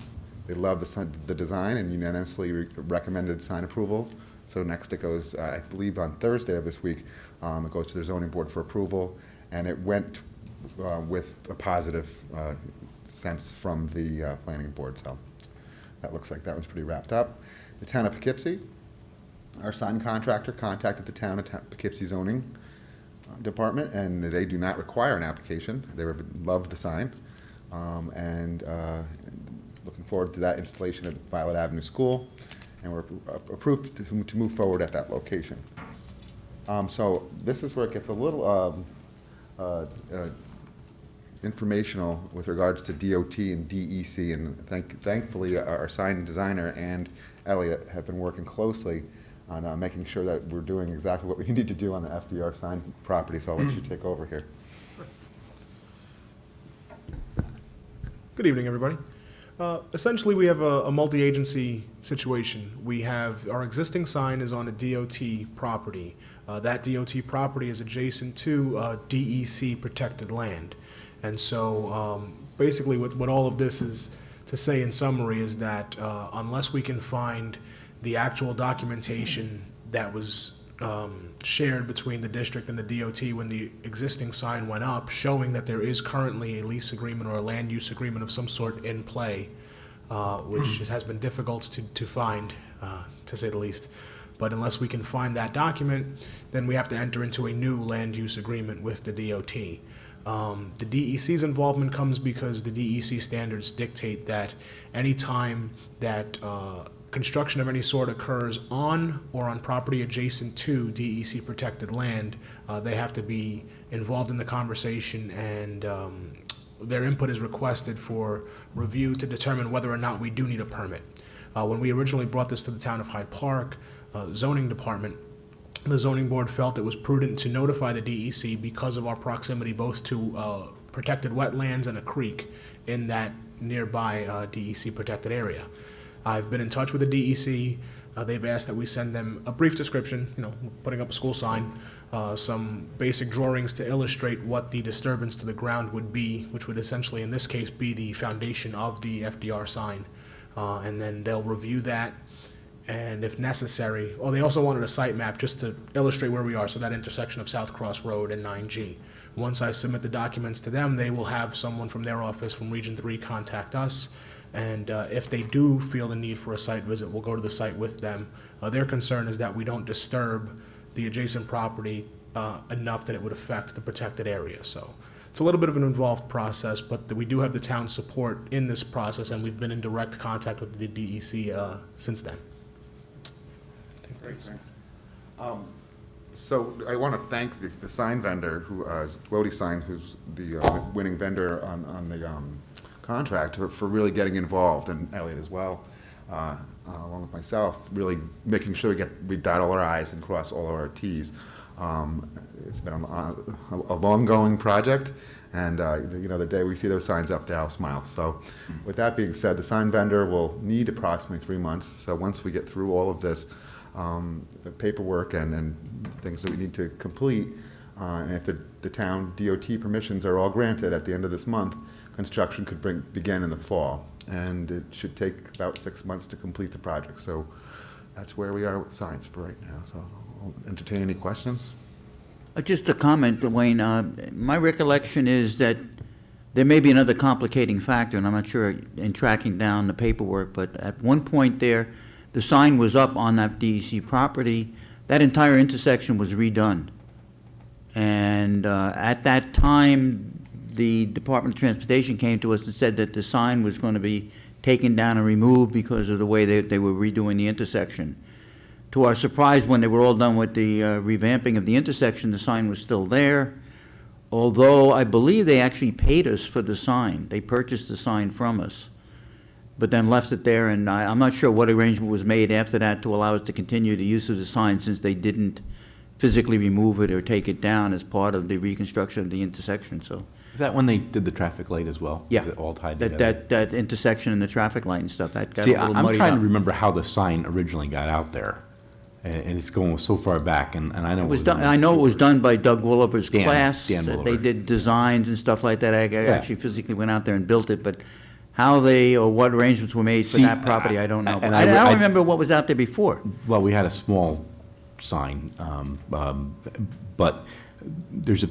They love the design and unanimously recommended sign approval. So next it goes, I believe on Thursday of this week, it goes to their zoning board for approval. and it went with a positive sense from the planning board. So that looks like that one's pretty wrapped up. The town of Poughkeepsie, our sign contractor contacted the town of Poughkeepsie zoning department, and they do not require an application. They love the sign, and looking forward to that installation at Violet Avenue School, and we're approved to move forward at that location. So this is where it gets a little informational with regards to DOT and DEC, and thankfully our sign designer and Elliot have been working closely on making sure that we're doing exactly what we need to do on the FDR sign property, so I'll let you take over here. Good evening, everybody. Essentially, we have a multi-agency situation. We have, our existing sign is on a DOT property. That DOT property is adjacent to DEC protected land. And so basically what all of this is to say in summary is that unless we can find the actual documentation that was shared between the district and the DOT when the existing sign went up, showing that there is currently a lease agreement or a land use agreement of some sort in play, which has been difficult to find, to say the least. But unless we can find that document, then we have to enter into a new land use agreement with the DOT. The DEC's involvement comes because the DEC standards dictate that any time that construction of any sort occurs on or on property adjacent to DEC protected land, they have to be involved in the conversation, and their input is requested for review to determine whether or not we do need a permit. When we originally brought this to the town of Hyde Park zoning department, the zoning board felt it was prudent to notify the DEC because of our proximity both to protected wetlands and a creek in that nearby DEC protected area. I've been in touch with the DEC. They've asked that we send them a brief description, putting up a school sign, some basic drawings to illustrate what the disturbance to the ground would be, which would essentially, in this case, be the foundation of the FDR sign. And then they'll review that, and if necessary, they also wanted a site map just to illustrate where we are, so that intersection of South Cross Road and 9G. Once I submit the documents to them, they will have someone from their office from Region 3 contact us. And if they do feel the need for a site visit, we'll go to the site with them. Their concern is that we don't disturb the adjacent property enough that it would affect the protected area. So it's a little bit of an involved process, but we do have the town's support in this process, and we've been in direct contact with the DEC since then. Great, thanks. So I want to thank the sign vendor, who is Glody Sign, who's the winning vendor on the contract, for really getting involved, and Elliot as well, along with myself, really making sure we dot all our I's and cross all of our T's. It's been a long-going project, and the day we see those signs up there, I'll smile. So with that being said, the sign vendor will need approximately 3 months. So once we get through all of this, the paperwork and things that we need to complete, and if the town DOT permissions are all granted at the end of this month, construction could begin in the fall, and it should take about 6 months to complete the project. So that's where we are with signs for right now. So I'll entertain any questions. Just a comment, Wayne. My recollection is that there may be another complicating factor, and I'm not sure in tracking down the paperwork, but at one point there, the sign was up on that DEC property. That entire intersection was redone. And at that time, the Department of Transportation came to us and said that the sign was going to be taken down and removed because of the way they were redoing the intersection. To our surprise, when they were all done with the revamping of the intersection, the sign was still there, although I believe they actually paid us for the sign. They purchased the sign from us, but then left it there, and I'm not sure what arrangement was made after that to allow us to continue the use of the sign, since they didn't physically remove it or take it down as part of the reconstruction of the intersection. So Is that when they did the traffic light as well? yeah, Is it all tied together? that intersection and the traffic light and stuff, that got See, a little I'm muddied trying up. to remember how the sign originally got out there, and it's going so far back, and I know It was done, I know it was done by Doug Wolliver's Dan class. Wolliver. They did designs and stuff like that. I actually physically went out there and built it, but how they, or what arrangements were made for See, that property, I don't know. and I I- don't I- remember what was out there before. Well, we had a small sign, but there's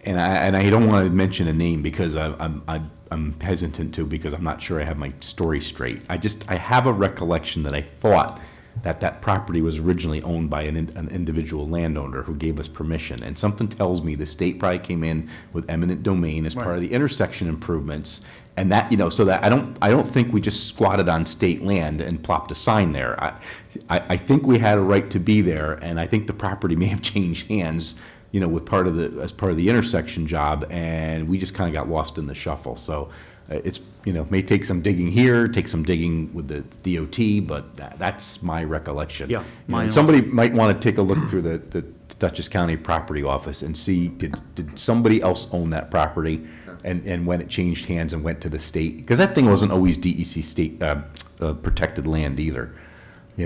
and I don't want to mention a name because I'm hesitant to, because I'm not sure I have my story straight. I have a recollection that I thought that property was originally owned by an individual landowner who gave us permission. And something tells me the state probably came in with eminent domain as part of the intersection improvements. And that, so that I don't think we just squatted on state land and plopped a sign there. I think we had a right to be there, and I think the property may have changed hands, with as part of the intersection job, and we just kind of got lost in the shuffle. So it's, may take some digging here, take some digging with the DOT, but that's my recollection. Yeah, mine also. Somebody might want to take a look through the Dutchess County Property Office and see, did somebody else own that property? And when it changed hands and went to the state? Because that thing wasn't always DEC state protected land either.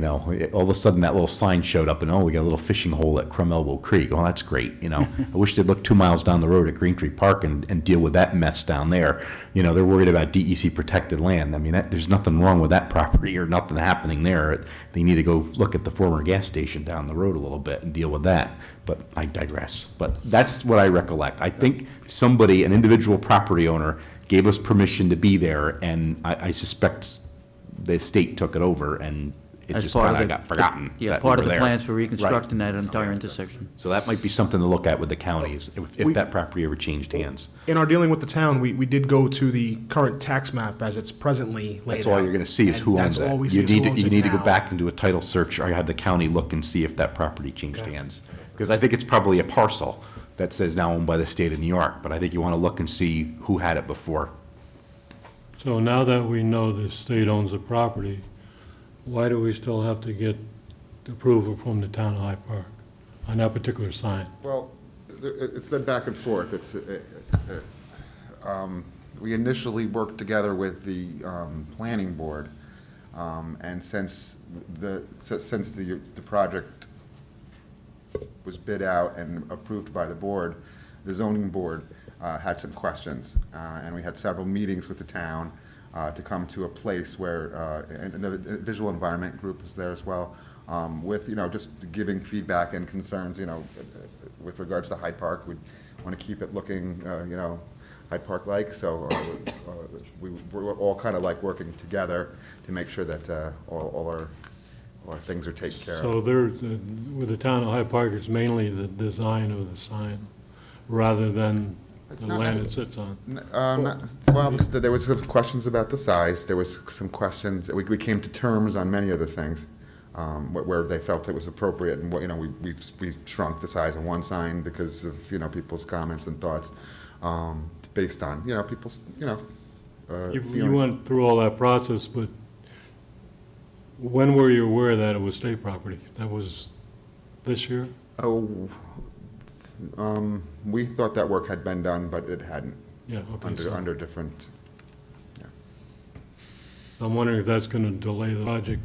All of a sudden that little sign showed up and, we got a little fishing hole at Crum Elbow Creek. Oh, that's great. I wish they'd look 2 miles down the road at Green Tree Park and deal with that mess down there. They're worried about DEC protected land. I mean, there's nothing wrong with that property or nothing happening there. They need to go look at the former gas station down the road a little bit and deal with that. But I digress. But that's what I recollect. I think somebody, an individual property owner, gave us permission to be there, and I suspect the state took it over, and it As just part kind of of the- got forgotten. Yeah, that part we of were the there. plans for reconstructing Right. that entire intersection. So that might be something to look at with the counties, if that property ever changed hands. In our dealing with the town, we did go to the current tax map as it's presently laid out. That's all you're gonna see is And who owns that's all it. we see You is who need to, owns you it need to go now. back and do a title search, or have the county look and see if that property changed Okay. hands. Because I think it's probably a parcel that says now owned by the state of New York, but I think you wanna look and see who had it before. So now that we know the state owns the property, why do we still have to get approval from the town of Hyde Park on that particular sign? Well, it's been back and forth. We initially worked together with the planning board, and since the project was bid out and approved by the board, the zoning board had some questions, and we had several meetings with the town to come to a place where, and the visual environment group was there as well, with, just giving feedback and concerns, with regards to Hyde Park. We want to keep it looking, Hyde Park-like, so we're all kind of like working together to make sure that all our things are taken care of. So with the town of Hyde Park, it's mainly the design of the sign rather than It's the not land necess- it sits on. There was some questions about the size. There was some questions. We came to terms on many of the things where they felt it was appropriate, and we shrunk the size of one sign because of people's comments and thoughts, based on people's You feelings. went through all that process, but when were you aware that it was state property? That was this year? Oh, we thought that work had been done, but it hadn't. Yeah, okay. So Under different. I'm wondering if that's going to delay the project.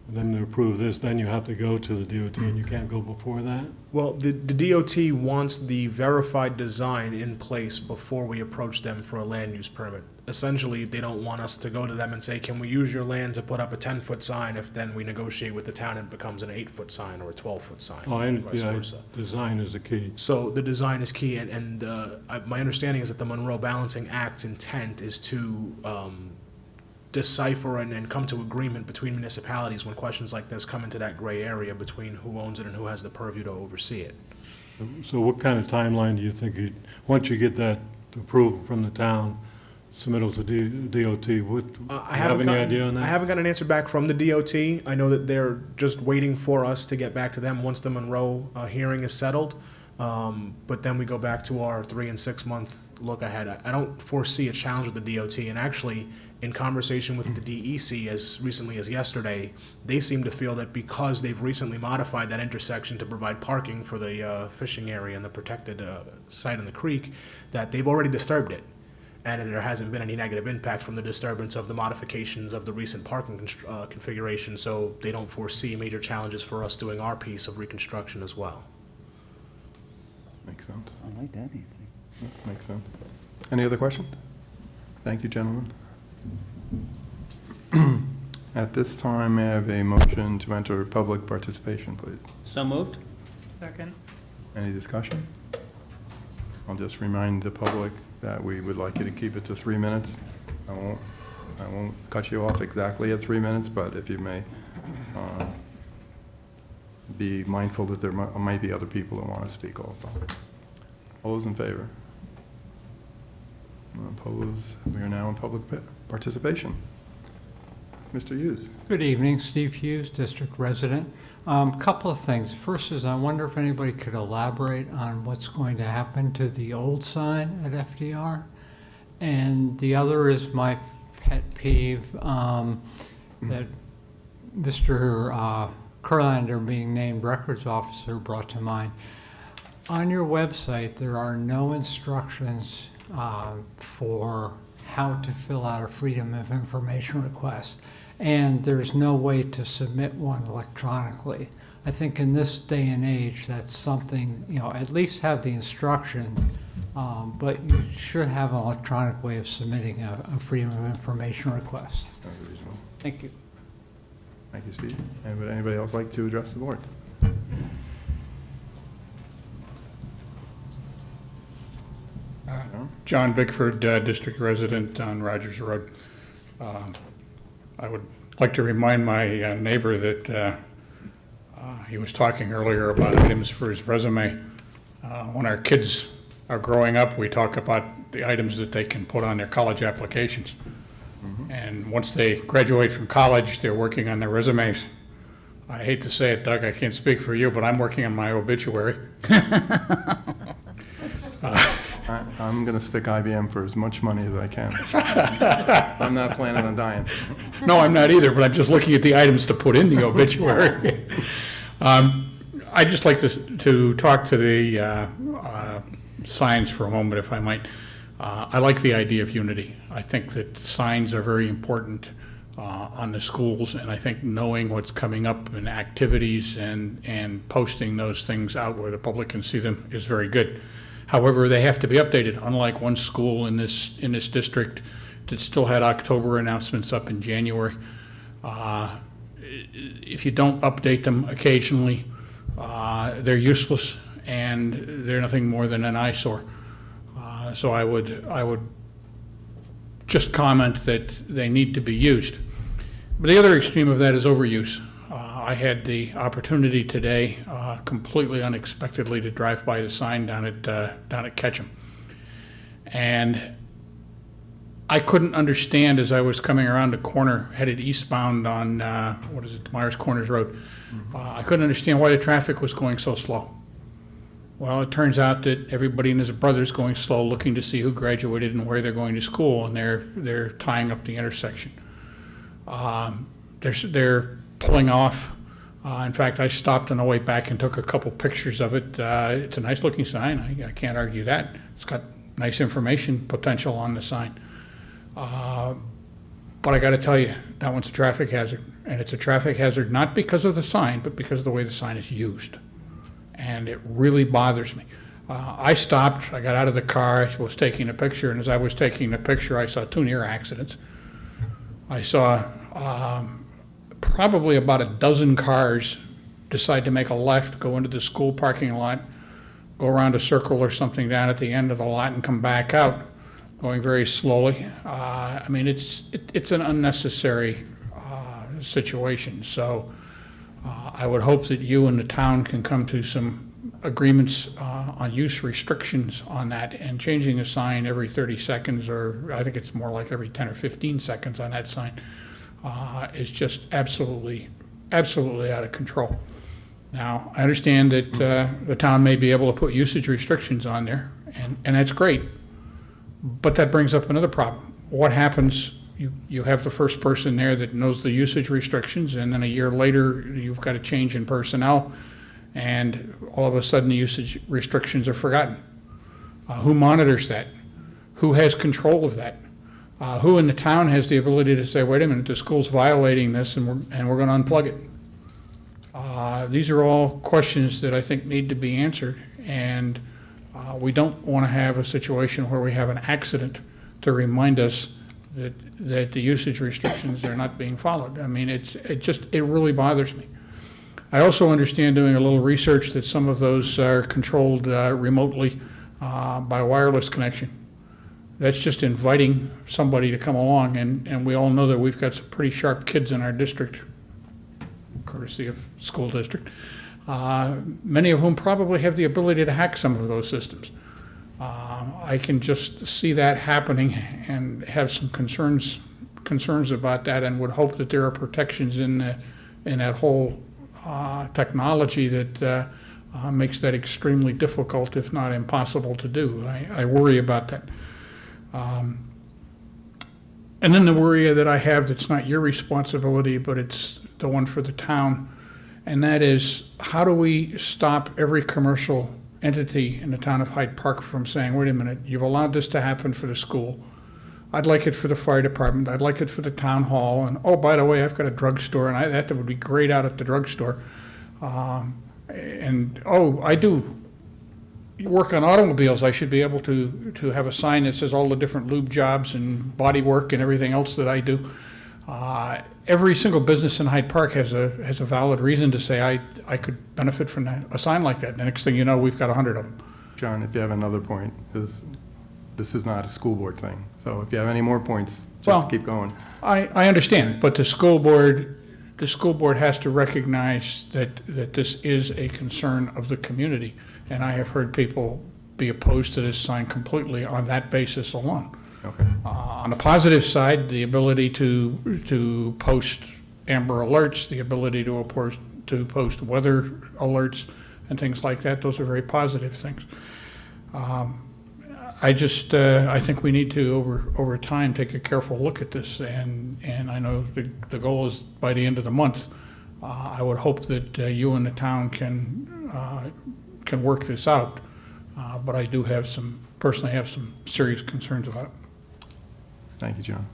Then to approve this, then you have to go to the DOT and you can't go before that? Well, the DOT wants the verified design in place before we approach them for a land use permit. Essentially, they don't want us to go to them and say, can we use your land to put up a 10-foot sign, if then we negotiate with the town and it becomes an 8-foot sign or a 12-foot sign, Oh, vice versa. design is the key. So the design is key, and my understanding is that the Monroe Balancing Act's intent is to decipher and come to agreement between municipalities when questions like this come into that gray area between who owns it and who has the purview to oversee it. So what kind of timeline do you think, once you get that approval from the town, submittal to DOT, what, I have haven't any gotten- idea on that? I haven't got an answer back from the DOT. I know that they're just waiting for us to get back to them once the Monroe hearing is settled. But then we go back to our 3 and 6 month look ahead. I don't foresee a challenge with the DOT, and actually, in conversation with the DEC as recently as yesterday, they seem to feel that because they've recently modified that intersection to provide parking for the fishing area and the protected site in the creek, that they've already disturbed it. And there hasn't been any negative impact from the disturbance of the modifications of the recent parking configuration, so they don't foresee major challenges for us doing our piece of reconstruction as well. Makes sense. I like that answer. Makes sense. Any other questions? Thank you, gentlemen. At this time, may I have a motion to enter public participation, please? So moved? Second. Any discussion? I'll just remind the public that we would like you to keep it to 3 minutes. I won't cut you off exactly at 3 minutes, but if you may, be mindful that there might be other people that want to speak also. All those in favor? Opposed? We are now in public participation. Mr. Hughes. Good evening, Steve Hughes, district resident. Couple of things. First is I wonder if anybody could elaborate on what's going to happen to the old sign at FDR. And the other is my pet peeve that Mr. Kurlander, being named records officer, brought to mind. On your website, there are no instructions for how to fill out a Freedom of Information request, and there's no way to submit one electronically. I think in this day and age, that's something, at least have the instructions, but you should have an electronic way of submitting a Freedom of Information request. That's reasonable. Thank you. Thank you, Steve. And would anybody else like to address the board? No? John Bickford, district resident on Rogers Road. I would like to remind my neighbor that he was talking earlier about items for his resume. When our kids are growing up, we talk about the items that they can put on their college applications. And once they graduate from college, they're working on their resumes. I hate to say it, Doug, I can't speak for you, but I'm working on my obituary. I'm going to stick IBM for as much money as I can. I'm not planning on dying. No, I'm not either, but I'm just looking at the items to put in the obituary. I'd just like to talk to the signs for a moment, if I might. I like the idea of unity. I think that signs are very important on the schools, and I think knowing what's coming up in activities and posting those things out where the public can see them is very good. However, they have to be updated. Unlike one school in this district that still had October announcements up in January, if you don't update them occasionally, they're useless and they're nothing more than an eyesore. So I would just comment that they need to be used. But the other extreme of that is overuse. I had the opportunity today, completely unexpectedly, to drive by the sign down at Ketchum, and I couldn't understand as I was coming around the corner headed eastbound on Myers Corners Road. I couldn't understand why the traffic was going so slow. Well, it turns out that everybody and his brother's going slow, looking to see who graduated and where they're going to school, and they're tying up the intersection. They're pulling off. In fact, I stopped on the way back and took a couple pictures of it. It's a nice looking sign. I can't argue that. It's got nice information potential on the sign. But I got to tell you, that one's a traffic hazard. And it's a traffic hazard not because of the sign, but because of the way the sign is used. And it really bothers me. I stopped, I got out of the car, I was taking a picture, and as I was taking the picture, I saw 2 near accidents. I saw probably about a dozen cars decide to make a left, go into the school parking lot, go around a circle or something down at the end of the lot and come back out, going very slowly. I mean, it's an unnecessary situation. So I would hope that you and the town can come to some agreements on use restrictions on that, and changing a sign every 30 seconds, or I think it's more like every 10 or 15 seconds on that sign, is just absolutely out of control. Now, I understand that the town may be able to put usage restrictions on there, and that's great, but that brings up another problem. What happens, you have the first person there that knows the usage restrictions, and then a year later, you've got a change in personnel, and all of a sudden the usage restrictions are forgotten. Who monitors that? Who has control of that? Who in the town has the ability to say, wait a minute, the school's violating this and we're going to unplug it? These are all questions that I think need to be answered, and we don't want to have a situation where we have an accident to remind us that the usage restrictions are not being followed. I mean, it really bothers me. I also understand, doing a little research, that some of those are controlled remotely by wireless connection. That's just inviting somebody to come along, and we all know that we've got some pretty sharp kids in our district, courtesy of school district, many of whom probably have the ability to hack some of those systems. I can just see that happening and have some concerns about that, and would hope that there are protections in that whole technology that makes that extremely difficult, if not impossible, to do. I worry about that. And then the worry that I have that's not your responsibility, but it's the one for the town, and that is, how do we stop every commercial entity in the town of Hyde Park from saying, wait a minute, you've allowed this to happen for the school. I'd like it for the fire department. I'd like it for the town hall. And, oh, by the way, I've got a drugstore, and that would be great out at the drugstore. And, oh, I do work on automobiles. I should be able to have a sign that says all the different lube jobs and body work and everything else that I do. Every single business in Hyde Park has a valid reason to say I could benefit from a sign like that. And the next thing you know, we've got 100 of them. John, if you have another point, this is not a school board thing. So if you have any more points, just keep going. I understand, but the school board has to recognize that this is a concern of the community. And I have heard people be opposed to this sign completely on that basis alone. Okay. On the positive side, the ability to post Amber Alerts, the ability to post weather alerts and things like that, those are very positive things. I think we need to, over time, take a careful look at this, and I know the goal is by the end of the month. I would hope that you and the town can work this out, but I do personally have some serious concerns about it. Thank you, John.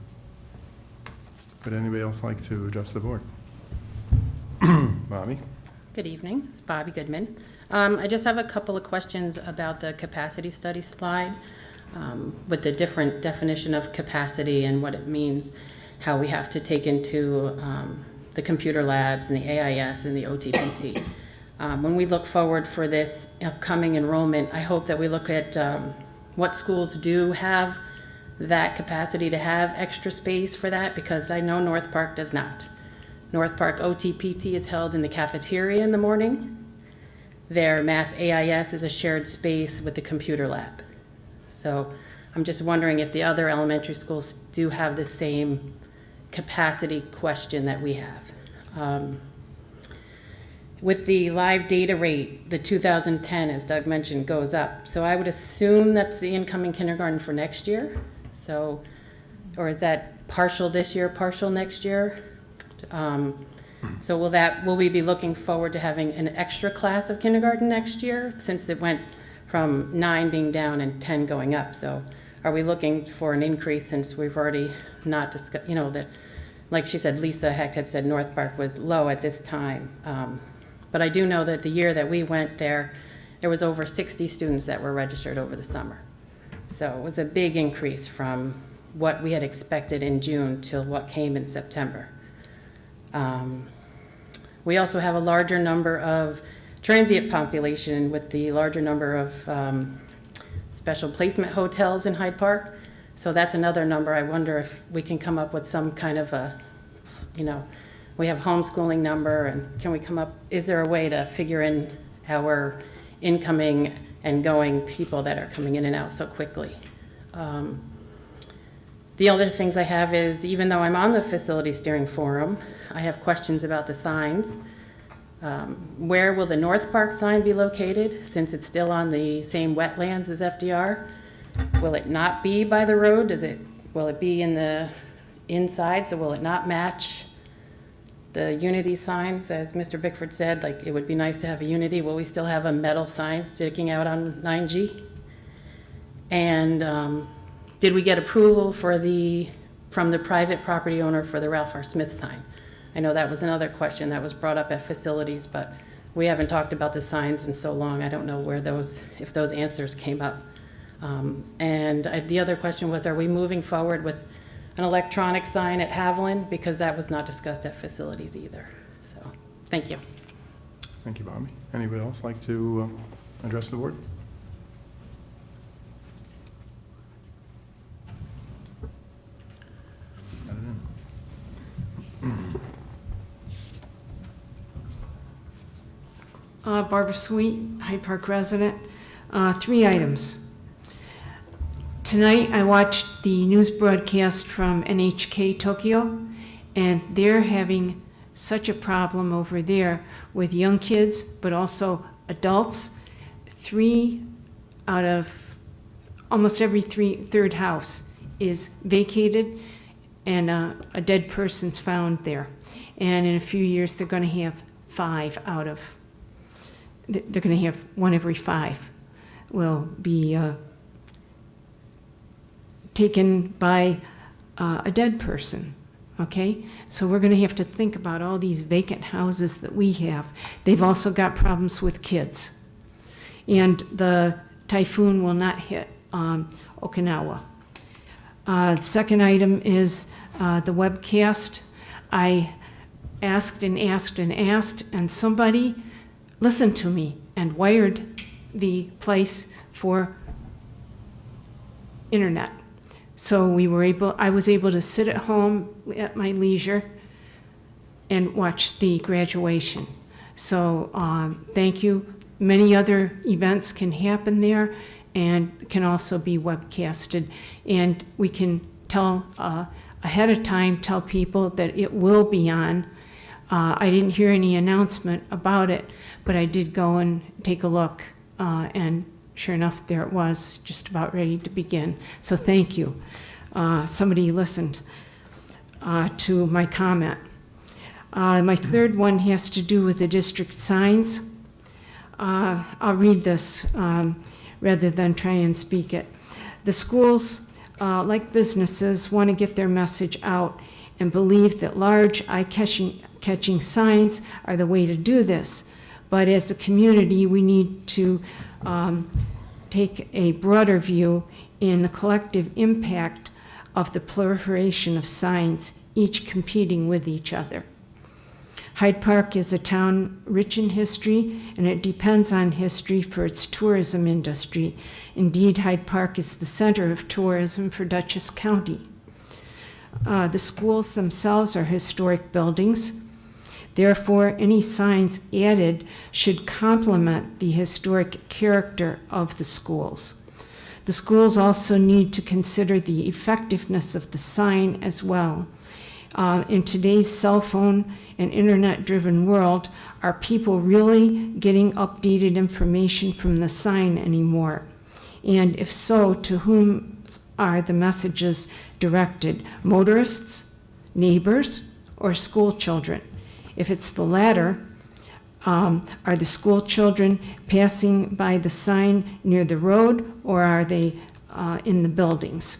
Would anybody else like to address the board? Bobby? Good evening, it's Bobby Goodman. I just have a couple of questions about the capacity study slide, with the different definition of capacity and what it means, how we have to take into the computer labs and the AIS and the OTPT. When we look forward for this upcoming enrollment, I hope that we look at what schools do have that capacity to have extra space for that, because I know North Park does not. North Park OTPT is held in the cafeteria in the morning. Their math AIS is a shared space with the computer lab. So I'm just wondering if the other elementary schools do have the same capacity question that we have. With the live data rate, the 2010, as Doug mentioned, goes up. So I would assume that's the incoming kindergarten for next year. So, or is that partial this year, partial next year? So will we be looking forward to having an extra class of kindergarten next year, since it went from 9 being down and 10 going up? So are we looking for an increase, since we've already not discussed, like she said, Lisa Hecht had said North Park was low at this time. But I do know that the year that we went there was over 60 students that were registered over the summer. So it was a big increase from what we had expected in June till what came in September. We also have a larger number of transient population with the larger number of special placement hotels in Hyde Park. So that's another number. I wonder if we can come up with some kind of a, we have homeschooling number, and can we come up, is there a way to figure in our incoming and going people that are coming in and out so quickly? The other things I have is, even though I'm on the facility steering forum, I have questions about the signs. Where will the North Park sign be located, since it's still on the same wetlands as FDR? Will it not be by the road? Will it be in the inside, so will it not match the Unity signs? As Mr. Bickford said, like, it would be nice to have a Unity. Will we still have a metal sign sticking out on 9G? And did we get approval from the private property owner for the Ralph R. Smith sign? I know that was another question that was brought up at facilities, but we haven't talked about the signs in so long. I don't know if those answers came up. The other question was, are we moving forward with an electronic sign at Haviland? Because that was not discussed at facilities either. So, thank you. Thank you, Bobby. Anybody else like to address the board? Barbara Sweet, Hyde Park resident. 3 items. Tonight, I watched the news broadcast from NHK Tokyo, and they're having such a problem over there with young kids, but also adults. 3 out of almost every third house is vacated, and a dead person's found there. And in a few years, they're going to have 5 out of, they're going to have 1 every 5 will be taken by a dead person, okay? So we're going to have to think about all these vacant houses that we have. They've also got problems with kids. And the typhoon will not hit Okinawa. The second item is the webcast. I asked and asked and asked, and somebody listened to me and wired the place for internet. So I was able to sit at home at my leisure and watch the graduation. So thank you. Many other events can happen there and can also be webcasted. And we can tell ahead of time, tell people that it will be on. I didn't hear any announcement about it, but I did go and take a look, and sure enough, there it was, just about ready to begin. So thank you. Somebody listened to my comment. My third one has to do with the district signs. I'll read this rather than try and speak it. The schools, like businesses, want to get their message out and believe that large, eye-catching signs are the way to do this. But as a community, we need to take a broader view in the collective impact of the proliferation of signs, each competing with each other. Hyde Park is a town rich in history, and it depends on history for its tourism industry. Indeed, Hyde Park is the center of tourism for Dutchess County. The schools themselves are historic buildings. Therefore, any signs added should complement the historic character of the schools. The schools also need to consider the effectiveness of the sign as well. In today's cell phone and internet-driven world, are people really getting updated information from the sign anymore? And if so, to whom are the messages directed? Motorists, neighbors, or school children? If it's the latter, are the school children passing by the sign near the road, or are they in the buildings?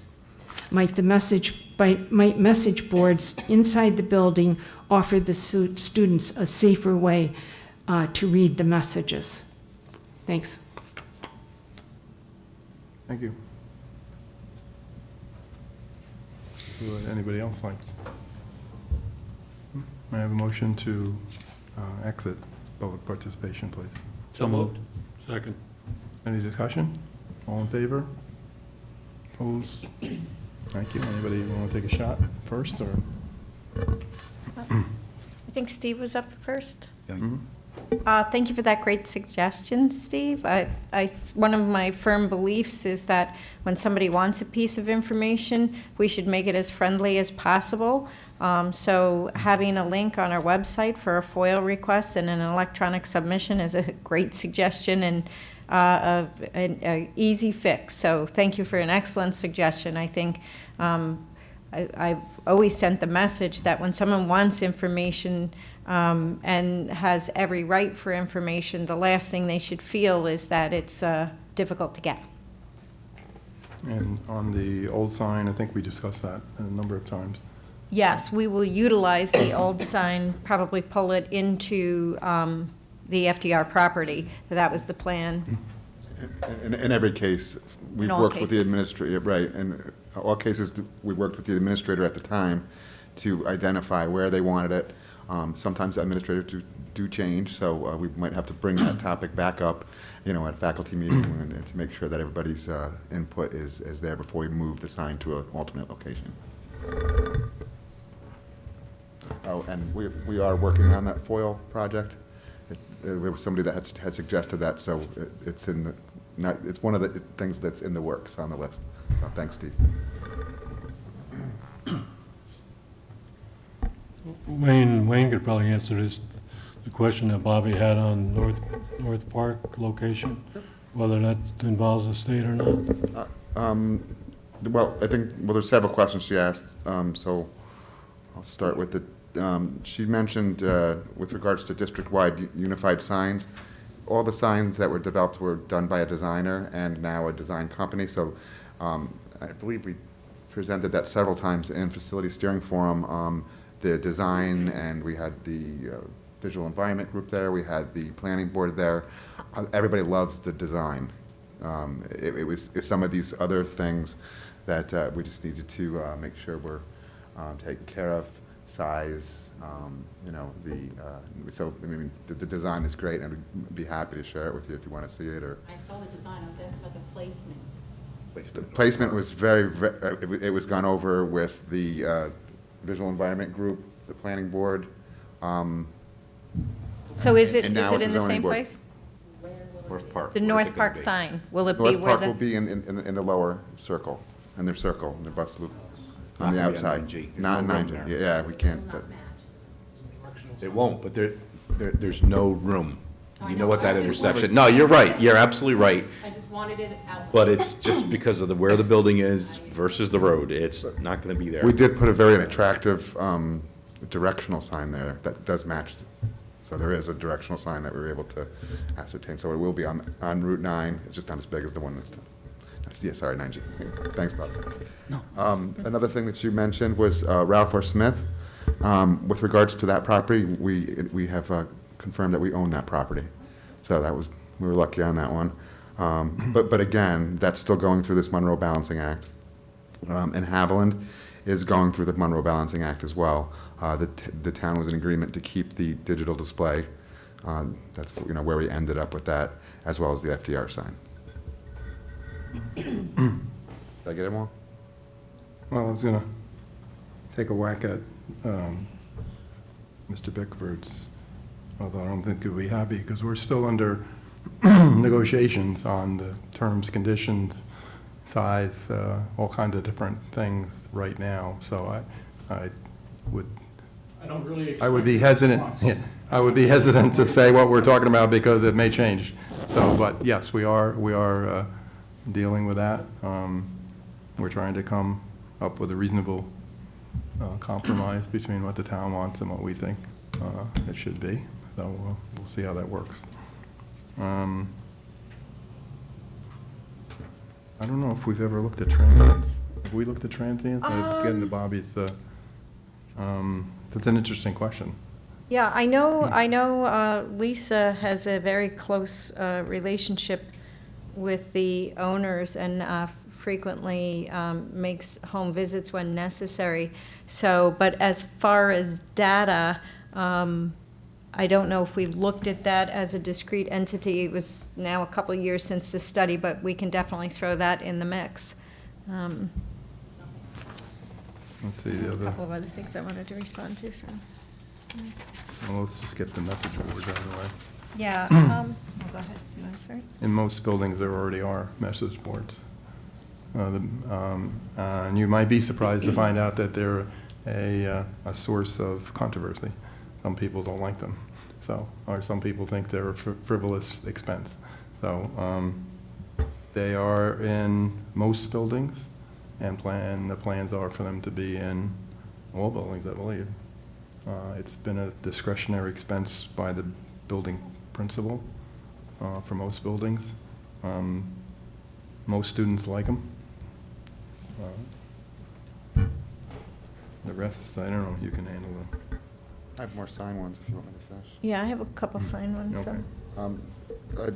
Might message boards inside the building offer the students a safer way to read the messages? Thanks. Thank you. Would anybody else like? May I have a motion to exit public participation, please? So moved. Second. Any discussion? All in favor? Opposed? Thank you. Anybody want to take a shot first, or? I think Steve was up first. Mhm. Thank you for that great suggestion, Steve. One of my firm beliefs is that when somebody wants a piece of information, we should make it as friendly as possible. So having a link on our website for a FOIL request and an electronic submission is a great suggestion and an easy fix. So thank you for an excellent suggestion. I think I've always sent the message that when someone wants information and has every right for information, the last thing they should feel is that it's difficult to get. And on the old sign, I think we discussed that a number of times. Yes, we will utilize the old sign, probably pull it into the FDR property. That was the plan. In every case, we've all worked with the cases. administrator, right, in all cases, we worked with the administrator at the time to identify where they wanted it. Sometimes administrators do change, so we might have to bring that topic back up, at a faculty meeting and to make sure that everybody's input is there before we move the sign to an alternate location. Oh, and we are working on that foil project. There was somebody that had suggested that, so it's in the, it's one of the things that's in the works on the list. So thanks, Steve. Wayne could probably answer this, the question that Bobby had on North Park location, whether that involves the state or not. Well, I think, well, there's several questions she asked, so I'll start with the, she mentioned with regards to district-wide unified signs, all the signs that were developed were done by a designer and now a design company, so I believe we presented that several times in Facility Steering Forum, the design, and we had the visual environment group there, we had the planning board there. Everybody loves the design. It was some of these other things that we just needed to make sure we're taken care of, size, you know, so I mean, the design is great, and we'd be happy to share it with you if you want to see it, or. I saw the design, I was asking about the placement. The placement was it was gone over with the visual environment group, the planning board. So is it And now in it's the the zoning same board. place? North Park. The where's it North gonna Park be? sign, will it be North where Park the? will be in the lower circle, in their circle, in their bus loop, Not on the gonna be on outside. 9G. There's Not no room 9G, there. yeah, we can't. It won't, but there's no room. You know what that intersection, no, you're right, you're absolutely right, I just wanted it out. but it's just because of where the building is versus the road, it's not gonna be there. We did put a very attractive directional sign there that does match. So there is a directional sign that we were able to ascertain. So it will be on Route 9. It's just not as big as the one that's done. Yeah, sorry, 9G. Thanks, Bob. No. Another thing that you mentioned was Ralph R. Smith. With regards to that property, we have confirmed that we own that property. So we were lucky on that one. But again, that's still going through this Monroe Balancing Act. And Haviland is going through the Monroe Balancing Act as well. The town was in agreement to keep the digital display. That's where we ended up with that, as well as the FDR sign. Did I get it all? Well, I was going to take a whack at Mr. Bickford's, although I don't think he'll be happy, because we're still under negotiations on the terms, conditions, size, all kinds of different things right now. So I would be hesitant. Yeah, I would be hesitant to say what we're talking about because it may change. So, but yes, we are dealing with that. We're trying to come up with a reasonable compromise between what the town wants and what we think it should be. So we'll see how that works. I don't know if we've ever looked at transients. Have we looked at transients? Getting to Bobby's, that's an interesting question. Yeah, I know Lisa has a very close relationship with the owners and frequently makes home visits when necessary. So, but as far as data, I don't know if we looked at that as a discrete entity. It was now a couple of years since the study, but we can definitely throw that in the mix. Let's see the A other. couple of other things I wanted to respond to, so. Well, let's just get the message boards out of the way. Yeah, go ahead, you want to start? In most buildings, there already are message boards. And you might be surprised to find out that they're a source of controversy. Some people don't like them, or some people think they're a frivolous expense. So they are in most buildings, and the plans are for them to be in all buildings, I believe. It's been a discretionary expense by the building principal for most buildings. Most students like them. The rest, I don't know, you can handle them. I have more signed ones if you want me to finish. Yeah, I have a couple signed ones, so. Okay.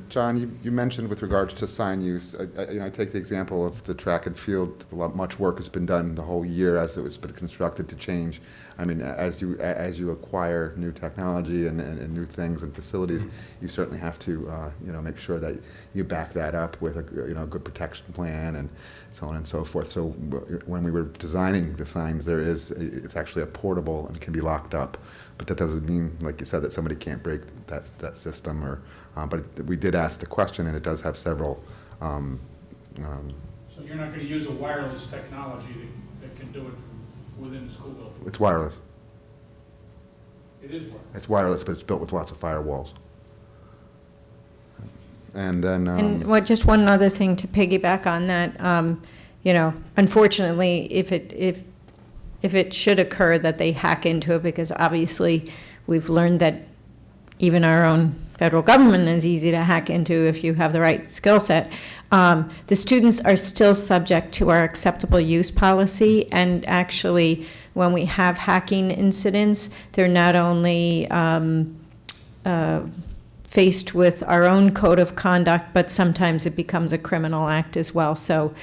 John, you mentioned with regards to sign use, I take the example of the track and field. Much work has been done the whole year as it was been constructed to change. I mean, as you acquire new technology and new things and facilities, you certainly have to, make sure that you back that up with a good protection plan and so on and so forth. So when we were designing the signs, it's actually a portable and can be locked up. But that doesn't mean, like you said, that somebody can't break that system. But we did ask the question, and it does have several. So you're not going to use a wireless technology that can do it from within the school building? It's wireless. It is wireless? It's wireless, but it's built with lots of firewalls. And then. And just one other thing to piggyback on that, unfortunately, if it should occur that they hack into it, because obviously we've learned that even our own federal government is easy to hack into if you have the right skill set. The students are still subject to our acceptable use policy, and actually when we have hacking incidents, they're not only faced with our own code of conduct, but sometimes it becomes a criminal act as well. So,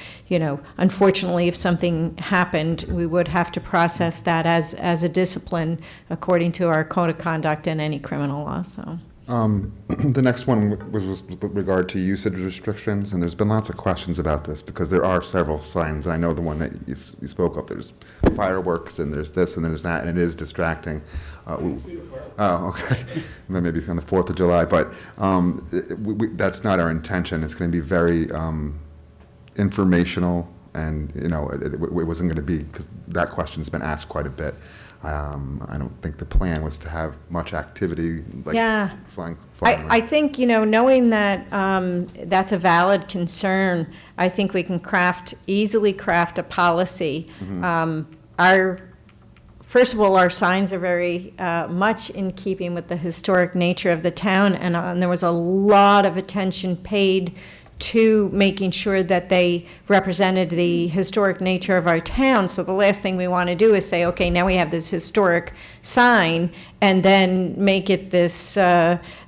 unfortunately, if something happened, we would have to process that as a discipline according to our code of conduct and any criminal law. So. The next one was with regard to usage restrictions, and there's been lots of questions about this because there are several signs. I know the one that you spoke of. There's fireworks, and there's this, and there's that, and it is distracting. Okay. Maybe on the 4th of July, but that's not our intention. It's going to be very informational, and it wasn't going to be, because that question's been asked quite a bit. I don't think the plan was to have much activity like flying. I think, knowing that that's a valid concern, I think we can easily craft a policy. First of all, our signs are very much in keeping with the historic nature of the town, and there was a lot of attention paid to making sure that they represented the historic nature of our town. So the last thing we want to do is say, okay, now we have this historic sign, and then make it this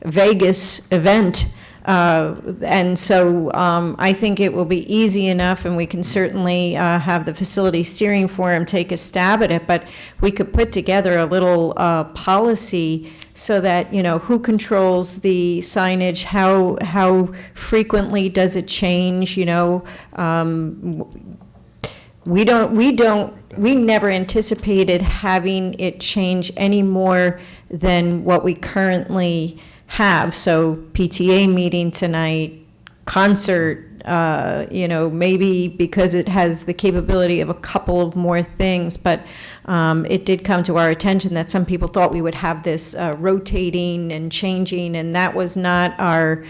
Vegas event. And so I think it will be easy enough, and we can certainly have the facility steering forum take a stab at it, but we could put together a little policy so that, who controls the signage, how frequently does it change, we never anticipated having it change any more than what we currently have. So PTA meeting tonight, concert, maybe because it has the capability of a couple of more things, but it did come to our attention that some people thought we would have this rotating and changing, and that was not our